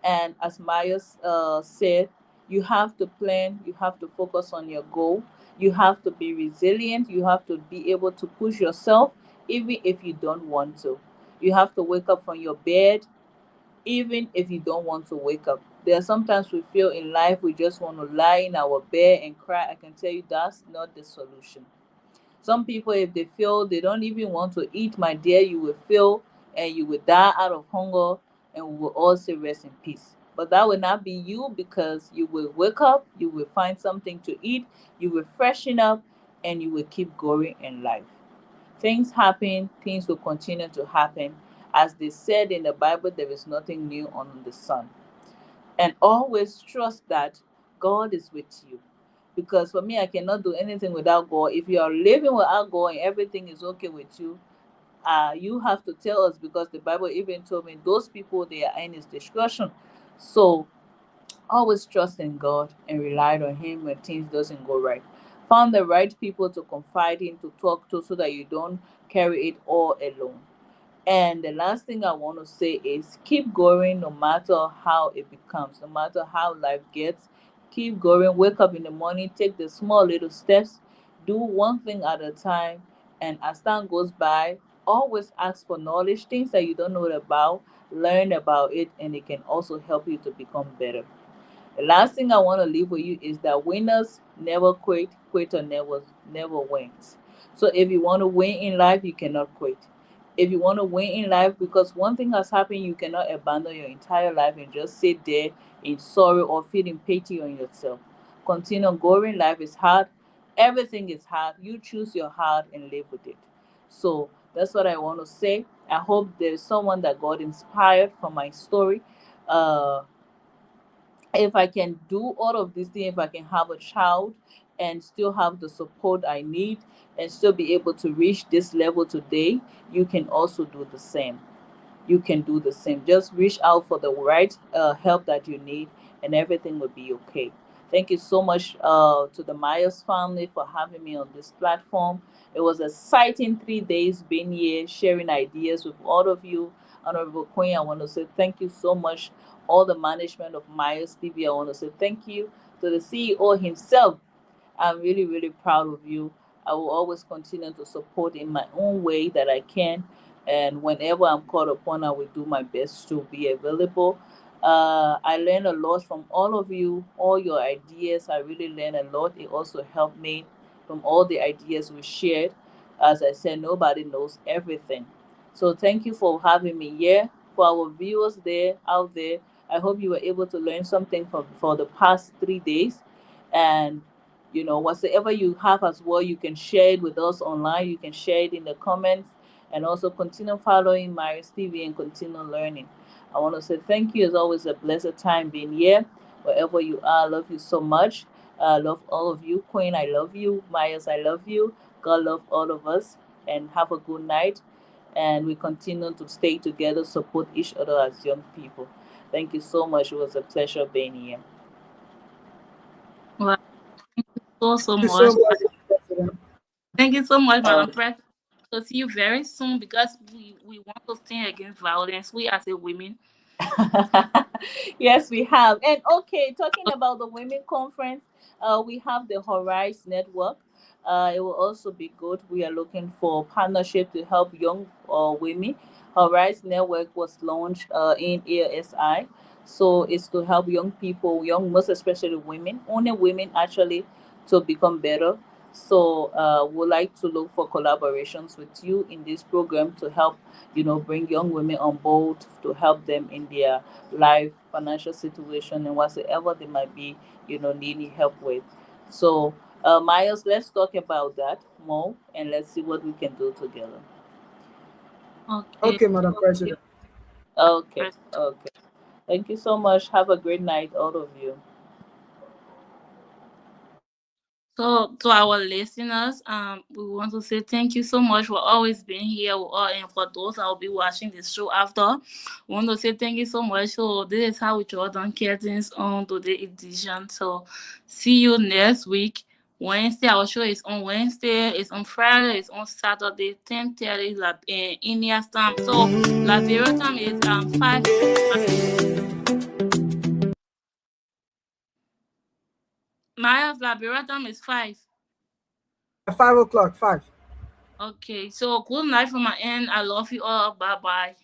And as Myers said, you have to plan, you have to focus on your goal, you have to be resilient, you have to be able to push yourself even if you don't want to. You have to wake up from your bed even if you don't want to wake up. There are sometimes we feel in life we just want to lie in our bed and cry. I can tell you that's not the solution. Some people, if they feel they don't even want to eat, my dear, you will feel and you will die out of hunger, and we will all say rest in peace. But that will not be you, because you will wake up, you will find something to eat, you will freshen up, and you will keep going in life. Things happen, things will continue to happen. As they said in the Bible, there is nothing new under the sun. And always trust that God is with you. Because for me, I cannot do anything without God. If you are living without God and everything is okay with you, you have to tell us, because the Bible even told me those people, they are in his discretion. So always trust in God and rely on him when things doesn't go right. Find the right people to confide in, to talk to, so that you don't carry it all alone. And the last thing I want to say is keep going no matter how it becomes, no matter how life gets. Keep going. Wake up in the morning, take the small little steps, do one thing at a time. And as time goes by, always ask for knowledge, things that you don't know about, learn about it, and it can also help you to become better. The last thing I want to leave with you is that winners never quit, quitter never wins. So if you want to win in life, you cannot quit. If you want to win in life, because one thing has happened, you cannot abandon your entire life and just sit there in sorrow or feeling pity on yourself. Continue going. Life is hard. Everything is hard. You choose your heart and live with it. So that's what I want to say. I hope there's someone that got inspired from my story. Uh, if I can do all of these things, if I can have a child and still have the support I need and still be able to reach this level today, you can also do the same. You can do the same. Just reach out for the right help that you need, and everything will be okay. Thank you so much to the Myers family for having me on this platform. It was exciting 3 days being here, sharing ideas with all of you. Honorable Queen, I want to say thank you so much. All the management of Myers TV, I want to say thank you to the CEO himself. I'm really, really proud of you. I will always continue to support in my own way that I can. And whenever I'm called upon, I will do my best to be available. I learned a lot from all of you, all your ideas. I really learned a lot. It also helped me from all the ideas we shared. As I said, nobody knows everything. So thank you for having me here. For our viewers there out there, I hope you were able to learn something from for the past 3 days. And whatsoever you have as well, you can share it with us online. You can share it in the comments, and also continue following Maris TV and continue learning. I want to say thank you. It's always a blessed time being here. Wherever you are, I love you so much. I love all of you. Queen, I love you. Myers, I love you. God love all of us. And have a good night. And we continue to stay together, support each other as young people. Thank you so much. It was a pleasure being here. Well, so Thank you so much. much, President. Thank you so much, Uh, Madam President. To see you very soon, because we want to stand against violence. We as a women. yes, we have. And okay, talking about the women conference, we have the Horizon Network. It will also be good. We are looking for partnership to help young women. Horizon Network was launched in ASI. So it's to help young people, young, most especially women, only women actually, to become better. So we'd like to look for collaborations with you in this program to help, bring young women on board, to help them in their life, financial situation, and whatsoever they might be, needing help with. So, Miles, let's talk about that more, and let's see what we can do together. Okay. Okay, Madam President. Okay, okay. Thank you so much. Have a great night, all of you. So, to our listeners, we want to say thank you so much for always being here with us, and for those that will be watching this show after, we want to say thank you so much. So, this is how we draw down curtains on today's edition. So, see you next week. Wednesday, our show is on Wednesday, it's on Friday, it's on Saturday, 10:30 in India time. So, Liberia time is 5. Maya's Liberia time is 5. 5 o'clock, 5. Okay, so good night from my end. I love you all. Bye bye.